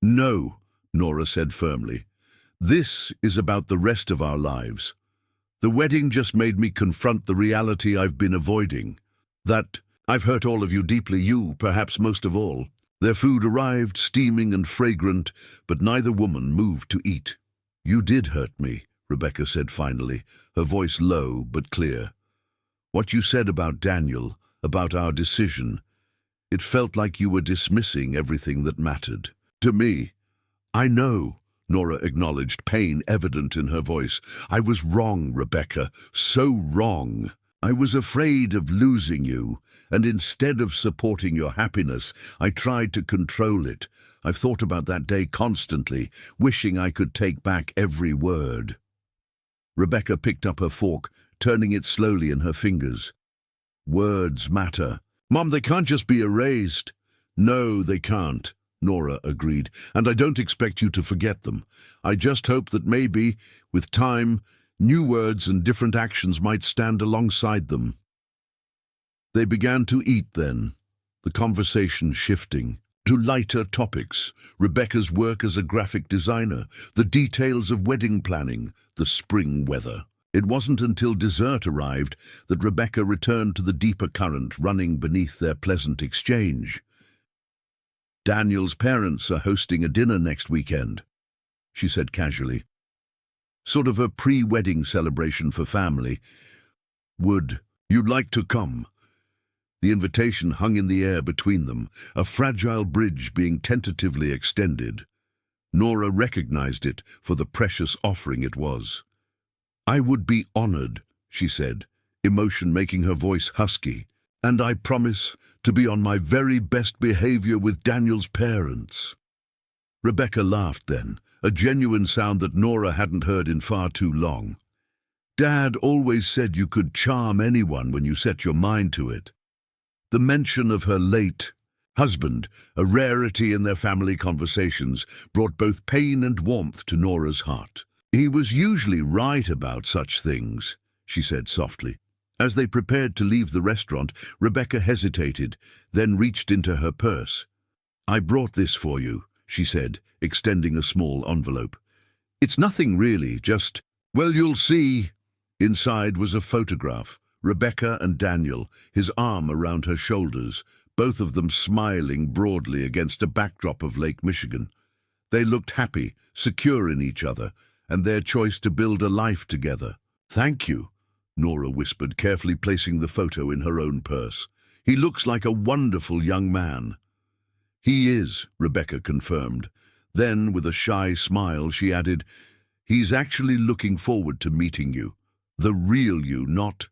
A: "No," Nora said firmly. "This is about the rest of our lives. The wedding just made me confront the reality I've been avoiding. That I've hurt all of you deeply, you perhaps most of all." Their food arrived, steaming and fragrant, but neither woman moved to eat. "You did hurt me," Rebecca said finally, her voice low but clear. "What you said about Daniel, about our decision, it felt like you were dismissing everything that mattered. To me." "I know," Nora acknowledged, pain evident in her voice. "I was wrong, Rebecca, so wrong. I was afraid of losing you, and instead of supporting your happiness, I tried to control it. I've thought about that day constantly, wishing I could take back every word." Rebecca picked up her fork, turning it slowly in her fingers. "Words matter. Mom, they can't just be erased." "No, they can't," Nora agreed, "and I don't expect you to forget them. I just hope that maybe, with time, new words and different actions might stand alongside them." They began to eat then, the conversation shifting to lighter topics: Rebecca's work as a graphic designer, the details of wedding planning, the spring weather. It wasn't until dessert arrived that Rebecca returned to the deeper current running beneath their pleasant exchange. Daniel's parents are hosting a dinner next weekend, she said casually. Sort of a pre-wedding celebration for family. Would you like to come? The invitation hung in the air between them, a fragile bridge being tentatively extended. Nora recognized it for the precious offering it was. I would be honored, she said, emotion making her voice husky, and I promise to be on my very best behavior with Daniel's parents. Rebecca laughed then, a genuine sound that Nora hadn't heard in far too long. Dad always said you could charm anyone when you set your mind to it. The mention of her late husband, a rarity in their family conversations, brought both pain and warmth to Nora's heart. He was usually right about such things, she said softly. As they prepared to leave the restaurant, Rebecca hesitated, then reached into her purse. I brought this for you, she said, extending a small envelope. It's nothing really, just, well, you'll see. Inside was a photograph, Rebecca and Daniel, his arm around her shoulders, both of them smiling broadly against a backdrop of Lake Michigan. They looked happy, secure in each other, and their choice to build a life together. Thank you, Nora whispered, carefully placing the photo in her own purse. He looks like a wonderful young man. He is, Rebecca confirmed. Then, with a shy smile, she added, he's actually looking forward to meeting you. The real you, not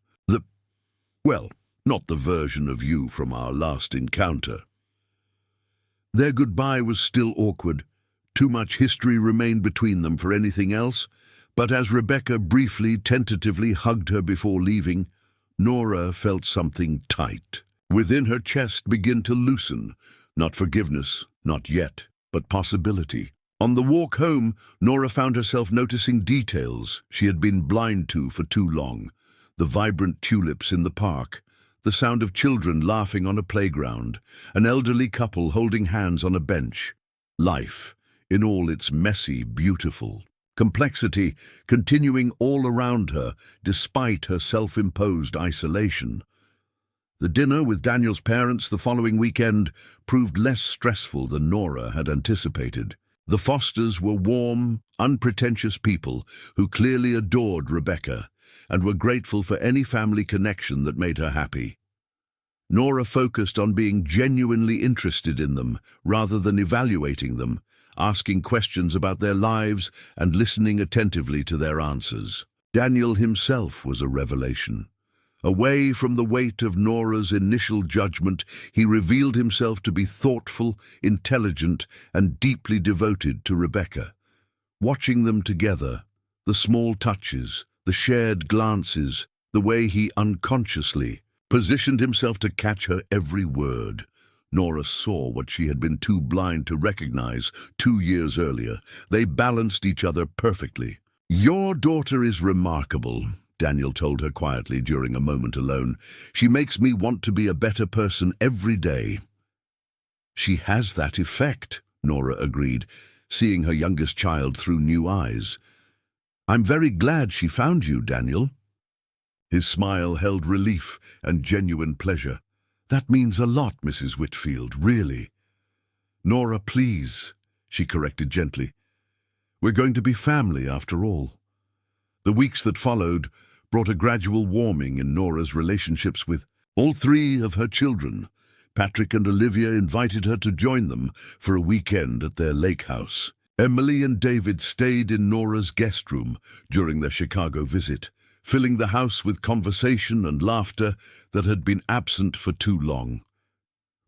A: the version of you from our last encounter. Their goodbye was still awkward. Too much history remained between them for anything else, but as Rebecca briefly, tentatively hugged her before leaving, Nora felt something tight within her chest begin to loosen. Not forgiveness, not yet, but possibility. On the walk home, Nora found herself noticing details she had been blind to for too long. The vibrant tulips in the park, the sound of children laughing on a playground, an elderly couple holding hands on a bench. Life, in all its messy, beautiful complexity, continuing all around her, despite her self-imposed isolation. The dinner with Daniel's parents the following weekend proved less stressful than Nora had anticipated. The Fosters were warm, unpretentious people who clearly adored Rebecca and were grateful for any family connection that made her happy. Nora focused on being genuinely interested in them rather than evaluating them, asking questions about their lives and listening attentively to their answers. Daniel himself was a revelation. Away from the weight of Nora's initial judgment, he revealed himself to be thoughtful, intelligent, and deeply devoted to Rebecca. Watching them together, the small touches, the shared glances, the way he unconsciously positioned himself to catch her every word. Nora saw what she had been too blind to recognize 2 years earlier. They balanced each other perfectly. Your daughter is remarkable, Daniel told her quietly during a moment alone. She makes me want to be a better person every day. She has that effect, Nora agreed, seeing her youngest child through new eyes. I'm very glad she found you, Daniel. His smile held relief and genuine pleasure. That means a lot, Mrs. Whitfield, really. Nora, please, she corrected gently. We're going to be family after all. The weeks that followed brought a gradual warming in Nora's relationships with all 3 of her children. Patrick and Olivia invited her to join them for a weekend at their lake house. Emily and David stayed in Nora's guest room during their Chicago visit, filling the house with conversation and laughter that had been absent for too long.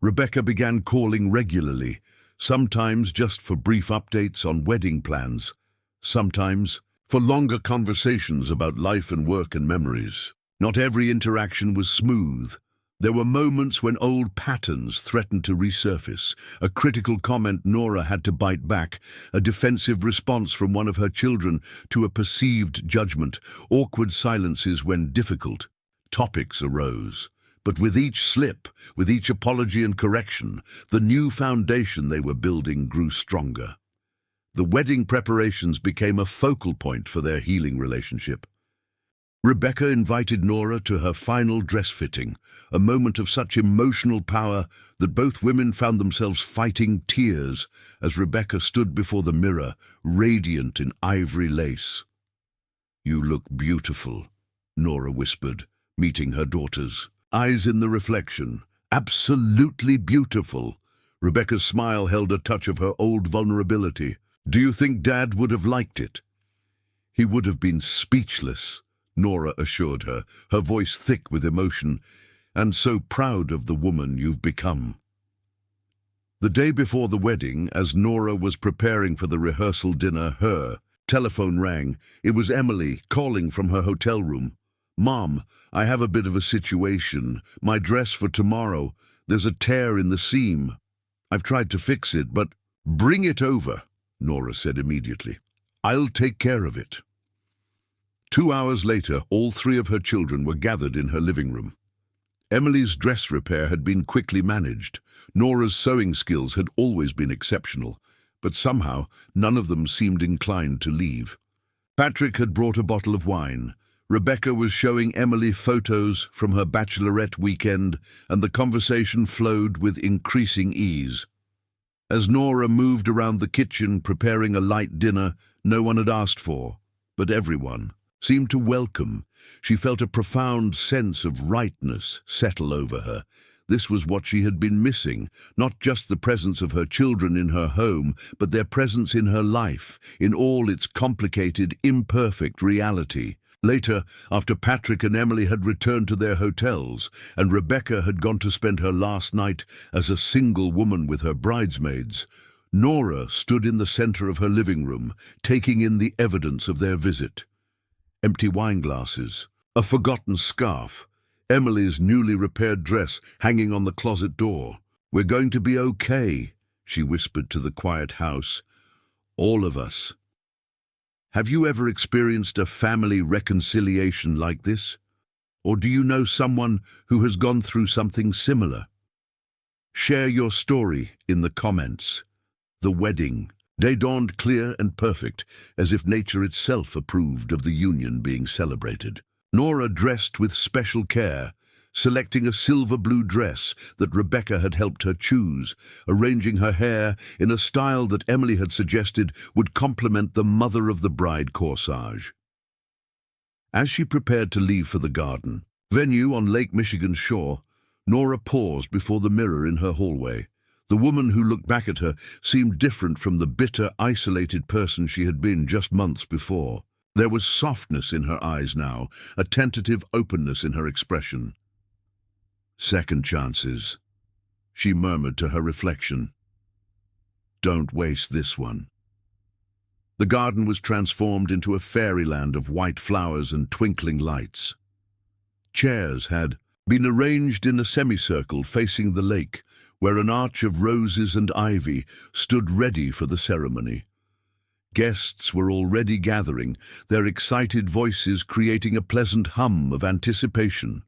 A: Rebecca began calling regularly, sometimes just for brief updates on wedding plans, sometimes for longer conversations about life and work and memories. Not every interaction was smooth. There were moments when old patterns threatened to resurface, a critical comment Nora had to bite back, a defensive response from one of her children to a perceived judgment, awkward silences when difficult topics arose. But with each slip, with each apology and correction, the new foundation they were building grew stronger. The wedding preparations became a focal point for their healing relationship. Rebecca invited Nora to her final dress fitting, a moment of such emotional power that both women found themselves fighting tears as Rebecca stood before the mirror, radiant in ivory lace. "You look beautiful," Nora whispered, meeting her daughters, eyes in the reflection. "Absolutely beautiful." Rebecca's smile held a touch of her old vulnerability. "Do you think Dad would have liked it?" "He would have been speechless," Nora assured her, her voice thick with emotion, "and so proud of the woman you've become." The day before the wedding, as Nora was preparing for the rehearsal dinner, her telephone rang. It was Emily, calling from her hotel room. "Mom, I have a bit of a situation. My dress for tomorrow, there's a tear in the seam. I've tried to fix it, but—" "Bring it over," Nora said immediately. "I'll take care of it." 2 hours later, all three of her children were gathered in her living room. Emily's dress repair had been quickly managed. Nora's sewing skills had always been exceptional, but somehow none of them seemed inclined to leave. Patrick had brought a bottle of wine. Rebecca was showing Emily photos from her bachelorette weekend, and the conversation flowed with increasing ease. As Nora moved around the kitchen preparing a light dinner no one had asked for, but everyone seemed to welcome, she felt a profound sense of rightness settle over her. This was what she had been missing, not just the presence of her children in her home, but their presence in her life, in all its complicated, imperfect reality. Later, after Patrick and Emily had returned to their hotels, and Rebecca had gone to spend her last night as a single woman with her bridesmaids, Nora stood in the center of her living room, taking in the evidence of their visit. Empty wine glasses, a forgotten scarf, Emily's newly repaired dress hanging on the closet door. "We're going to be okay," she whispered to the quiet house. "All of us." Have you ever experienced a family reconciliation like this? Or do you know someone who has gone through something similar? Share your story in the comments. The wedding. Day dawned clear and perfect, as if nature itself approved of the union being celebrated. Nora dressed with special care, selecting a silver-blue dress that Rebecca had helped her choose, arranging her hair in a style that Emily had suggested would complement the mother-of-the-bride corsage. As she prepared to leave for the garden venue on Lake Michigan's shore, Nora paused before the mirror in her hallway. The woman who looked back at her seemed different from the bitter, isolated person she had been just months before. There was softness in her eyes now, a tentative openness in her expression. "Second chances," she murmured to her reflection. "Don't waste this one." The garden was transformed into a fairyland of white flowers and twinkling lights. Chairs had been arranged in a semicircle facing the lake, where an arch of roses and ivy stood ready for the ceremony. Guests were already gathering, their excited voices creating a pleasant hum of anticipation.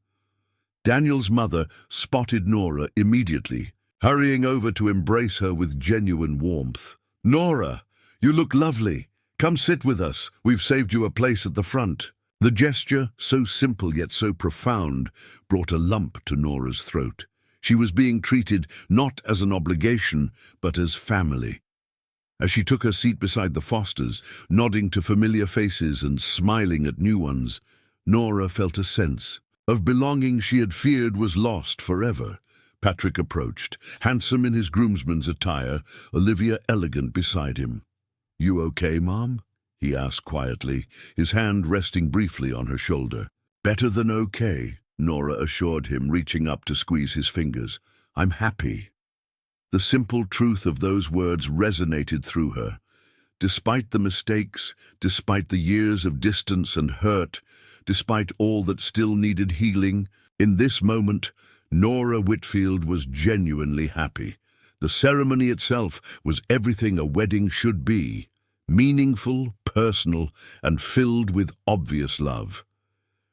A: Daniel's mother spotted Nora immediately, hurrying over to embrace her with genuine warmth. "Nora, you look lovely. Come sit with us. We've saved you a place at the front." The gesture, so simple yet so profound, brought a lump to Nora's throat. She was being treated not as an obligation, but as family. As she took her seat beside the Fosters, nodding to familiar faces and smiling at new ones, Nora felt a sense of belonging she had feared was lost forever. Patrick approached, handsome in his groomsman's attire, Olivia elegant beside him. "You okay, Mom?" he asked quietly, his hand resting briefly on her shoulder. "Better than okay," Nora assured him, reaching up to squeeze his fingers. "I'm happy." The simple truth of those words resonated through her. Despite the mistakes, despite the years of distance and hurt, despite all that still needed healing, in this moment, Nora Whitfield was genuinely happy. The ceremony itself was everything a wedding should be, meaningful, personal, and filled with obvious love.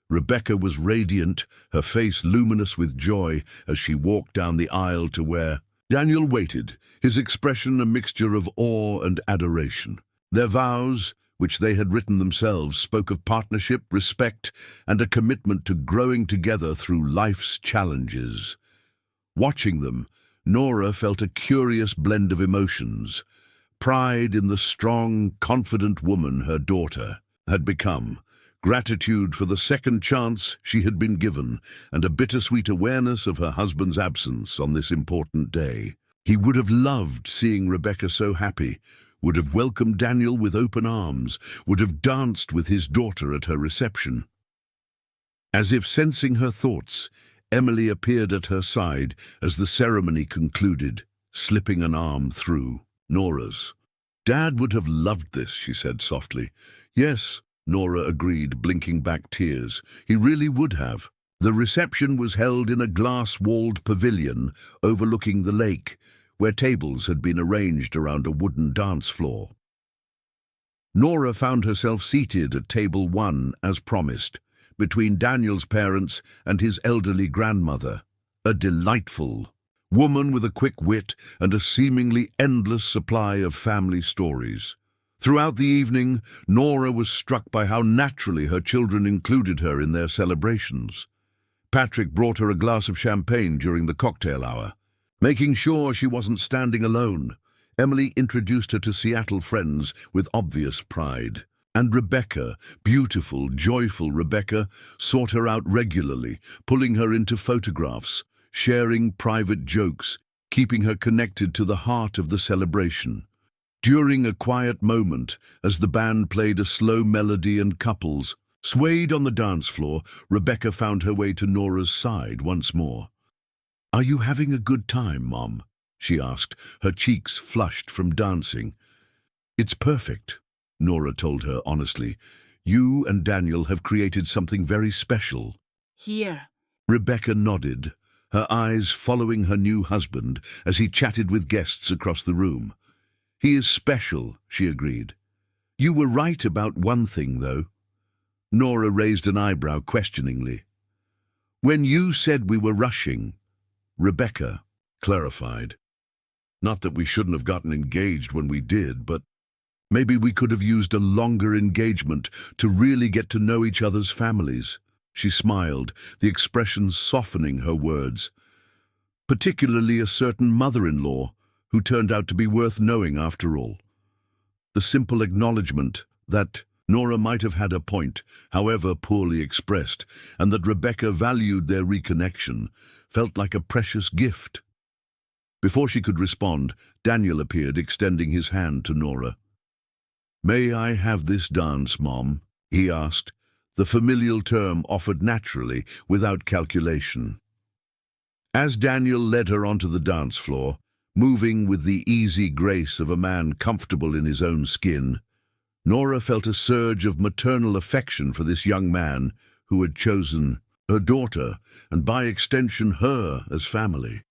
A: Rebecca was radiant, her face luminous with joy as she walked down the aisle to where Daniel waited, his expression a mixture of awe and adoration. Their vows, which they had written themselves, spoke of partnership, respect, and a commitment to growing together through life's challenges. Watching them, Nora felt a curious blend of emotions: pride in the strong, confident woman her daughter had become, gratitude for the second chance she had been given, and a bittersweet awareness of her husband's absence on this important day. He would have loved seeing Rebecca so happy, would have welcomed Daniel with open arms, would have danced with his daughter at her reception. As if sensing her thoughts, Emily appeared at her side as the ceremony concluded, slipping an arm through Nora's. "Dad would have loved this," she said softly. "Yes," Nora agreed, blinking back tears. "He really would have." The reception was held in a glass-walled pavilion overlooking the lake, where tables had been arranged around a wooden dance floor. Nora found herself seated at table 1, as promised, between Daniel's parents and his elderly grandmother, a delightful woman with a quick wit and a seemingly endless supply of family stories. Throughout the evening, Nora was struck by how naturally her children included her in their celebrations. Patrick brought her a glass of champagne during the cocktail hour. Making sure she wasn't standing alone, Emily introduced her to Seattle friends with obvious pride. And Rebecca, beautiful, joyful Rebecca, sought her out regularly, pulling her into photographs, sharing private jokes, keeping her connected to the heart of the celebration. During a quiet moment, as the band played a slow melody and couples swayed on the dance floor, Rebecca found her way to Nora's side once more. "Are you having a good time, Mom?" she asked, her cheeks flushed from dancing. "It's perfect," Nora told her honestly. "You and Daniel have created something very special."
B: Here.
A: Rebecca nodded, her eyes following her new husband as he chatted with guests across the room. "He is special," she agreed. "You were right about one thing, though." Nora raised an eyebrow questioningly. "When you said we were rushing," Rebecca clarified. "Not that we shouldn't have gotten engaged when we did, but maybe we could have used a longer engagement to really get to know each other's families." She smiled, the expression softening her words. "Particularly a certain mother-in-law, who turned out to be worth knowing after all." The simple acknowledgement that Nora might have had a point, however poorly expressed, and that Rebecca valued their reconnection, felt like a precious gift. Before she could respond, Daniel appeared, extending his hand to Nora. "May I have this dance, Mom?" he asked, the familial term offered naturally, without calculation. As Daniel led her onto the dance floor, moving with the easy grace of a man comfortable in his own skin, Nora felt a surge of maternal affection for this young man who had chosen her daughter, and by extension her, as family.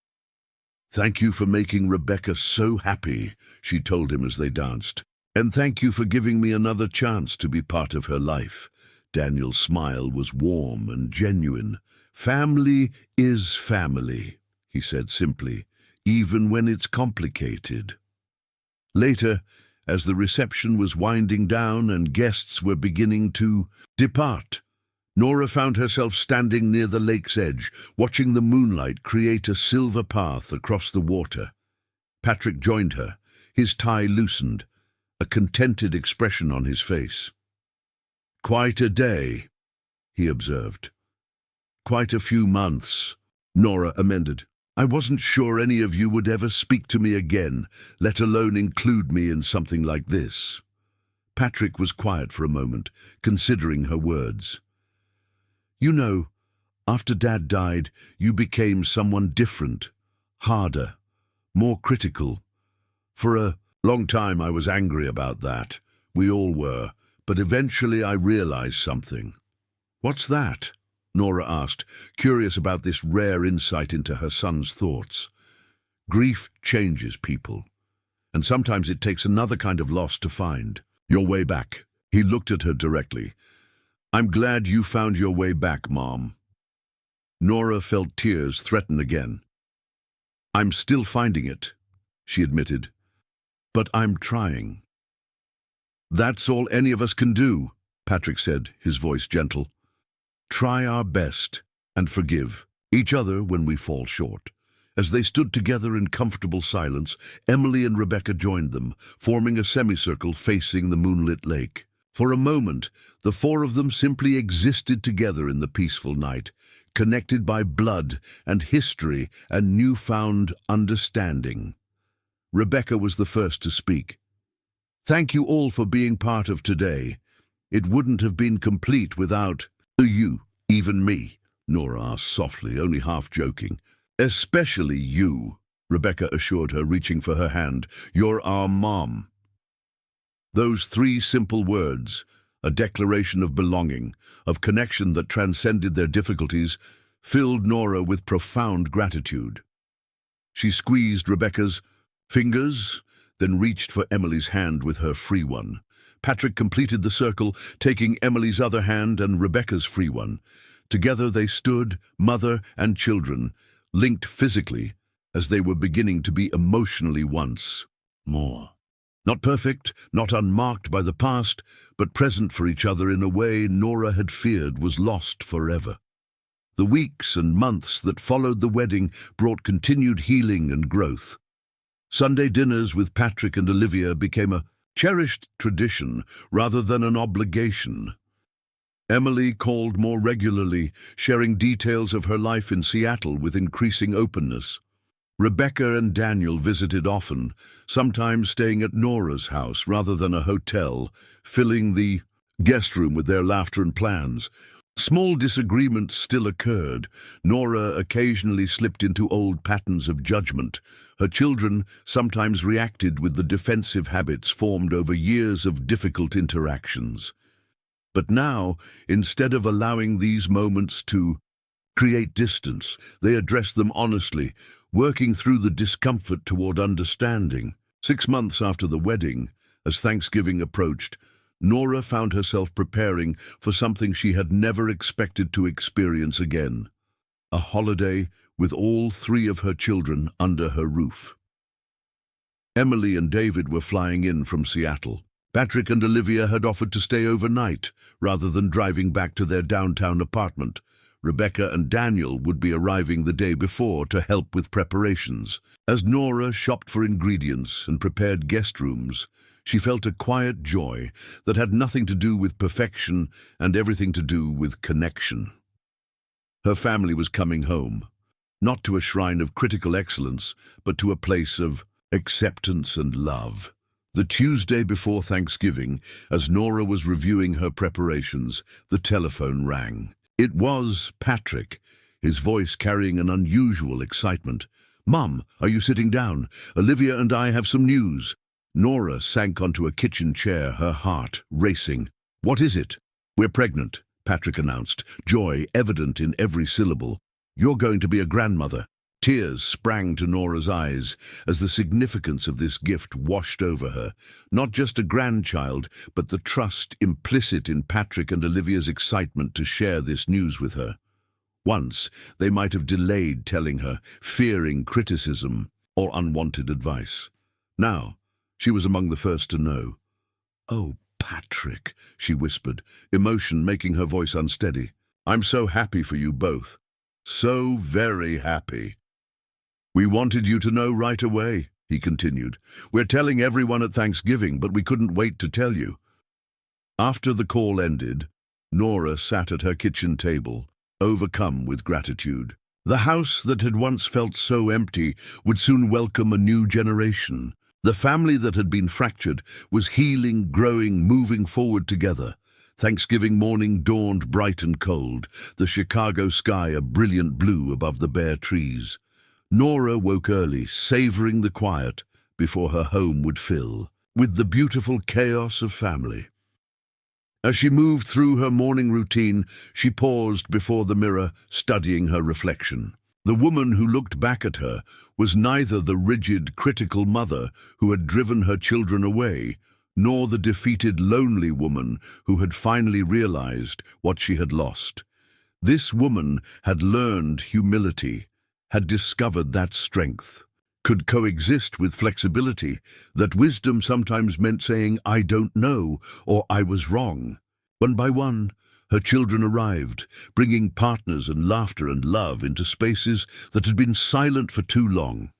A: "Thank you for making Rebecca so happy," she told him as they danced. "And thank you for giving me another chance to be part of her life." Daniel's smile was warm and genuine. "Family is family," he said simply, "even when it's complicated." Later, as the reception was winding down and guests were beginning to depart, Nora found herself standing near the lake's edge, watching the moonlight create a silver path across the water. Patrick joined her, his tie loosened, a contented expression on his face. "Quite a day," he observed. "Quite a few months," Nora amended. "I wasn't sure any of you would ever speak to me again, let alone include me in something like this." Patrick was quiet for a moment, considering her words. "You know, after Dad died, you became someone different, harder, more critical. For a long time I was angry about that. We all were. But eventually I realized something." "What's that?" Nora asked, curious about this rare insight into her son's thoughts. "Grief changes people, and sometimes it takes another kind of loss to find your way back." He looked at her directly. "I'm glad you found your way back, Mom." Nora felt tears threaten again. "I'm still finding it," she admitted, "but I'm trying." That's all any of us can do, Patrick said, his voice gentle. Try our best and forgive each other when we fall short. As they stood together in comfortable silence, Emily and Rebecca joined them, forming a semicircle facing the moonlit lake. For a moment, the four of them simply existed together in the peaceful night, connected by blood and history and newfound understanding. Rebecca was the first to speak. Thank you all for being part of today. It wouldn't have been complete without you, even me, Nora asked softly, only half joking. Especially you, Rebecca assured her, reaching for her hand. You're our mom. Those three simple words, a declaration of belonging, of connection that transcended their difficulties, filled Nora with profound gratitude. She squeezed Rebecca's fingers, then reached for Emily's hand with her free one. Patrick completed the circle, taking Emily's other hand and Rebecca's free one. Together they stood, mother and children, linked physically, as they were beginning to be emotionally once more. Not perfect, not unmarked by the past, but present for each other in a way Nora had feared was lost forever. The weeks and months that followed the wedding brought continued healing and growth. Sunday dinners with Patrick and Olivia became a cherished tradition rather than an obligation. Emily called more regularly, sharing details of her life in Seattle with increasing openness. Rebecca and Daniel visited often, sometimes staying at Nora's house rather than a hotel, filling the guest room with their laughter and plans. Small disagreements still occurred. Nora occasionally slipped into old patterns of judgment. Her children sometimes reacted with the defensive habits formed over years of difficult interactions. But now, instead of allowing these moments to create distance, they addressed them honestly, working through the discomfort toward understanding. 6 months after the wedding, as Thanksgiving approached, Nora found herself preparing for something she had never expected to experience again: a holiday with all three of her children under her roof. Emily and David were flying in from Seattle. Patrick and Olivia had offered to stay overnight, rather than driving back to their downtown apartment. Rebecca and Daniel would be arriving the day before to help with preparations. As Nora shopped for ingredients and prepared guest rooms, she felt a quiet joy that had nothing to do with perfection and everything to do with connection. Her family was coming home, not to a shrine of critical excellence, but to a place of acceptance and love. The Tuesday before Thanksgiving, as Nora was reviewing her preparations, the telephone rang. It was Patrick, his voice carrying an unusual excitement. "Mum, are you sitting down? Olivia and I have some news." Nora sank onto a kitchen chair, her heart racing. "What is it?" "We're pregnant," Patrick announced, joy evident in every syllable. "You're going to be a grandmother." Tears sprang to Nora's eyes as the significance of this gift washed over her. Not just a grandchild, but the trust implicit in Patrick and Olivia's excitement to share this news with her. Once, they might have delayed telling her, fearing criticism or unwanted advice. Now, she was among the first to know. "Oh, Patrick," she whispered, emotion making her voice unsteady. "I'm so happy for you both. So very happy." "We wanted you to know right away," he continued. "We're telling everyone at Thanksgiving, but we couldn't wait to tell you." After the call ended, Nora sat at her kitchen table, overcome with gratitude. The house that had once felt so empty would soon welcome a new generation. The family that had been fractured was healing, growing, moving forward together. Thanksgiving morning dawned bright and cold, the Chicago sky a brilliant blue above the bare trees. Nora woke early, savoring the quiet before her home would fill with the beautiful chaos of family. As she moved through her morning routine, she paused before the mirror, studying her reflection. The woman who looked back at her was neither the rigid, critical mother who had driven her children away, nor the defeated, lonely woman who had finally realized what she had lost. This woman had learned humility, had discovered that strength. could coexist with flexibility, that wisdom sometimes meant saying, "I don't know," or "I was wrong." One by one, her children arrived, bringing partners and laughter and love into spaces that had been silent for too long.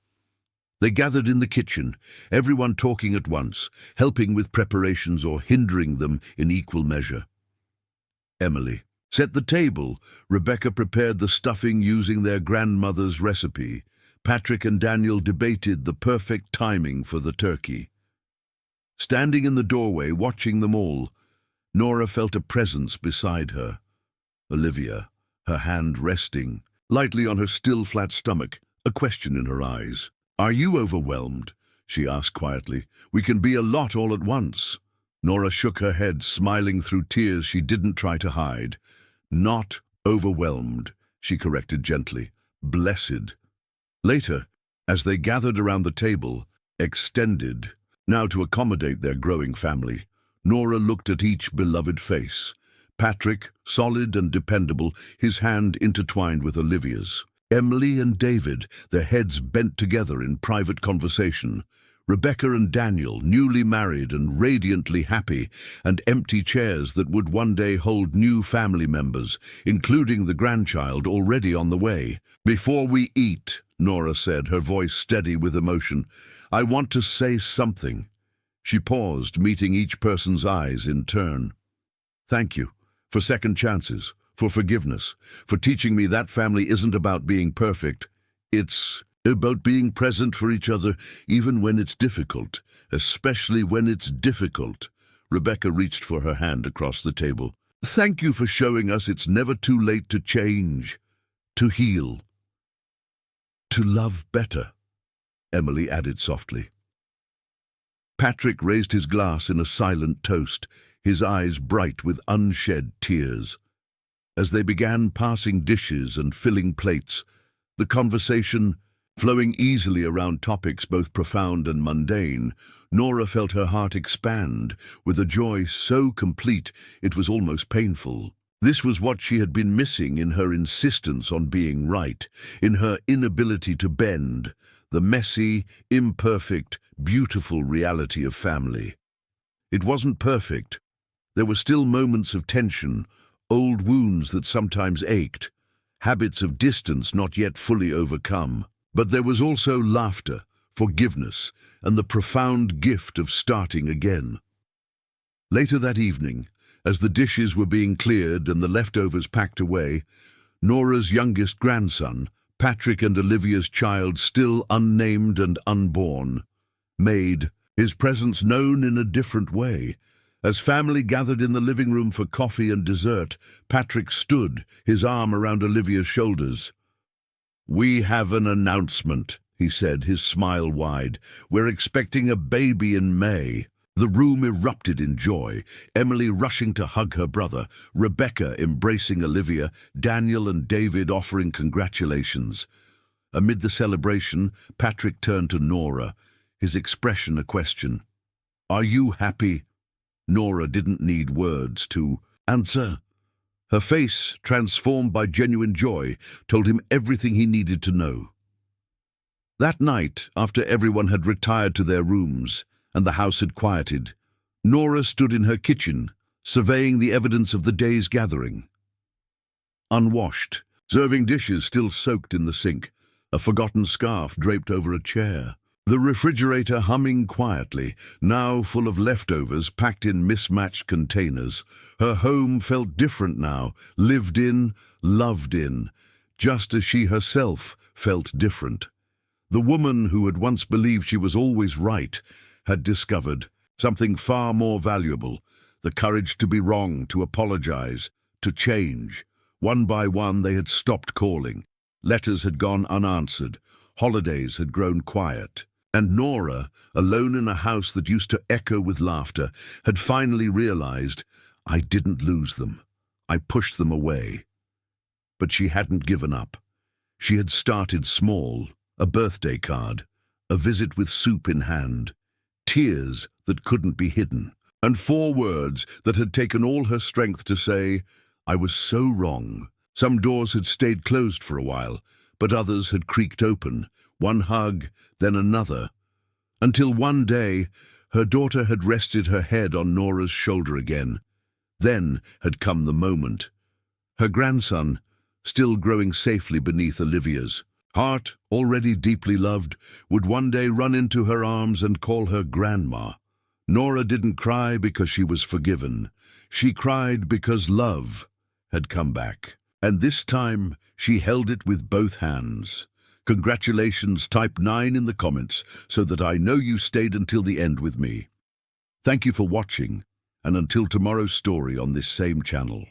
A: They gathered in the kitchen, everyone talking at once, helping with preparations or hindering them in equal measure. Emily set the table. Rebecca prepared the stuffing using their grandmother's recipe. Patrick and Daniel debated the perfect timing for the turkey. Standing in the doorway, watching them all, Nora felt a presence beside her. Olivia, her hand resting lightly on her still flat stomach, a question in her eyes. "Are you overwhelmed?" she asked quietly. "We can be a lot all at once." Nora shook her head, smiling through tears she didn't try to hide. "Not overwhelmed," she corrected gently. "Blessed." Later, as they gathered around the table, extended, now to accommodate their growing family, Nora looked at each beloved face. Patrick, solid and dependable, his hand intertwined with Olivia's. Emily and David, their heads bent together in private conversation. Rebecca and Daniel, newly married and radiantly happy, and empty chairs that would one day hold new family members, including the grandchild already on the way. "Before we eat," Nora said, her voice steady with emotion, "I want to say something." She paused, meeting each person's eyes in turn. "Thank you for second chances, for forgiveness, for teaching me that family isn't about being perfect. It's about being present for each other, even when it's difficult, especially when it's difficult." Rebecca reached for her hand across the table. "Thank you for showing us it's never too late to change, to heal, to love better," Emily added softly. Patrick raised his glass in a silent toast, his eyes bright with unshed tears. As they began passing dishes and filling plates, the conversation flowing easily around topics both profound and mundane, Nora felt her heart expand with a joy so complete it was almost painful. This was what she had been missing in her insistence on being right, in her inability to bend, the messy, imperfect, beautiful reality of family. It wasn't perfect. There were still moments of tension, old wounds that sometimes ached, habits of distance not yet fully overcome. But there was also laughter, forgiveness, and the profound gift of starting again. Later that evening, as the dishes were being cleared and the leftovers packed away, Nora's youngest grandson, Patrick and Olivia's child still unnamed and unborn, made his presence known in a different way. As family gathered in the living room for coffee and dessert, Patrick stood, his arm around Olivia's shoulders. "We have an announcement," he said, his smile wide. "We're expecting a baby in May." The room erupted in joy, Emily rushing to hug her brother, Rebecca embracing Olivia, Daniel and David offering congratulations. Amid the celebration, Patrick turned to Nora, his expression a question. "Are you happy?" Nora didn't need words to answer. Her face, transformed by genuine joy, told him everything he needed to know. That night, after everyone had retired to their rooms and the house had quieted, Nora stood in her kitchen, surveying the evidence of the day's gathering. Unwashed, serving dishes still soaked in the sink, a forgotten scarf draped over a chair. The refrigerator humming quietly, now full of leftovers packed in mismatched containers. Her home felt different now, lived in, loved in, just as she herself felt different. The woman who had once believed she was always right had discovered something far more valuable, the courage to be wrong, to apologize, to change. One by one they had stopped calling. Letters had gone unanswered. Holidays had grown quiet. And Nora, alone in a house that used to echo with laughter, had finally realized, I didn't lose them. I pushed them away. But she hadn't given up. She had started small, a birthday card, a visit with soup in hand, tears that couldn't be hidden, and 4 words that had taken all her strength to say, I was so wrong. Some doors had stayed closed for a while, but others had creaked open, one hug, then another, until one day her daughter had rested her head on Nora's shoulder again. Then had come the moment. Her grandson, still growing safely beneath Olivia's heart, already deeply loved, would one day run into her arms and call her grandma. Nora didn't cry because she was forgiven. She cried because love had come back. And this time she held it with both hands. Congratulations, type 9 in the comments so that I know you stayed until the end with me. Thank you for watching, and until tomorrow's story on this same channel.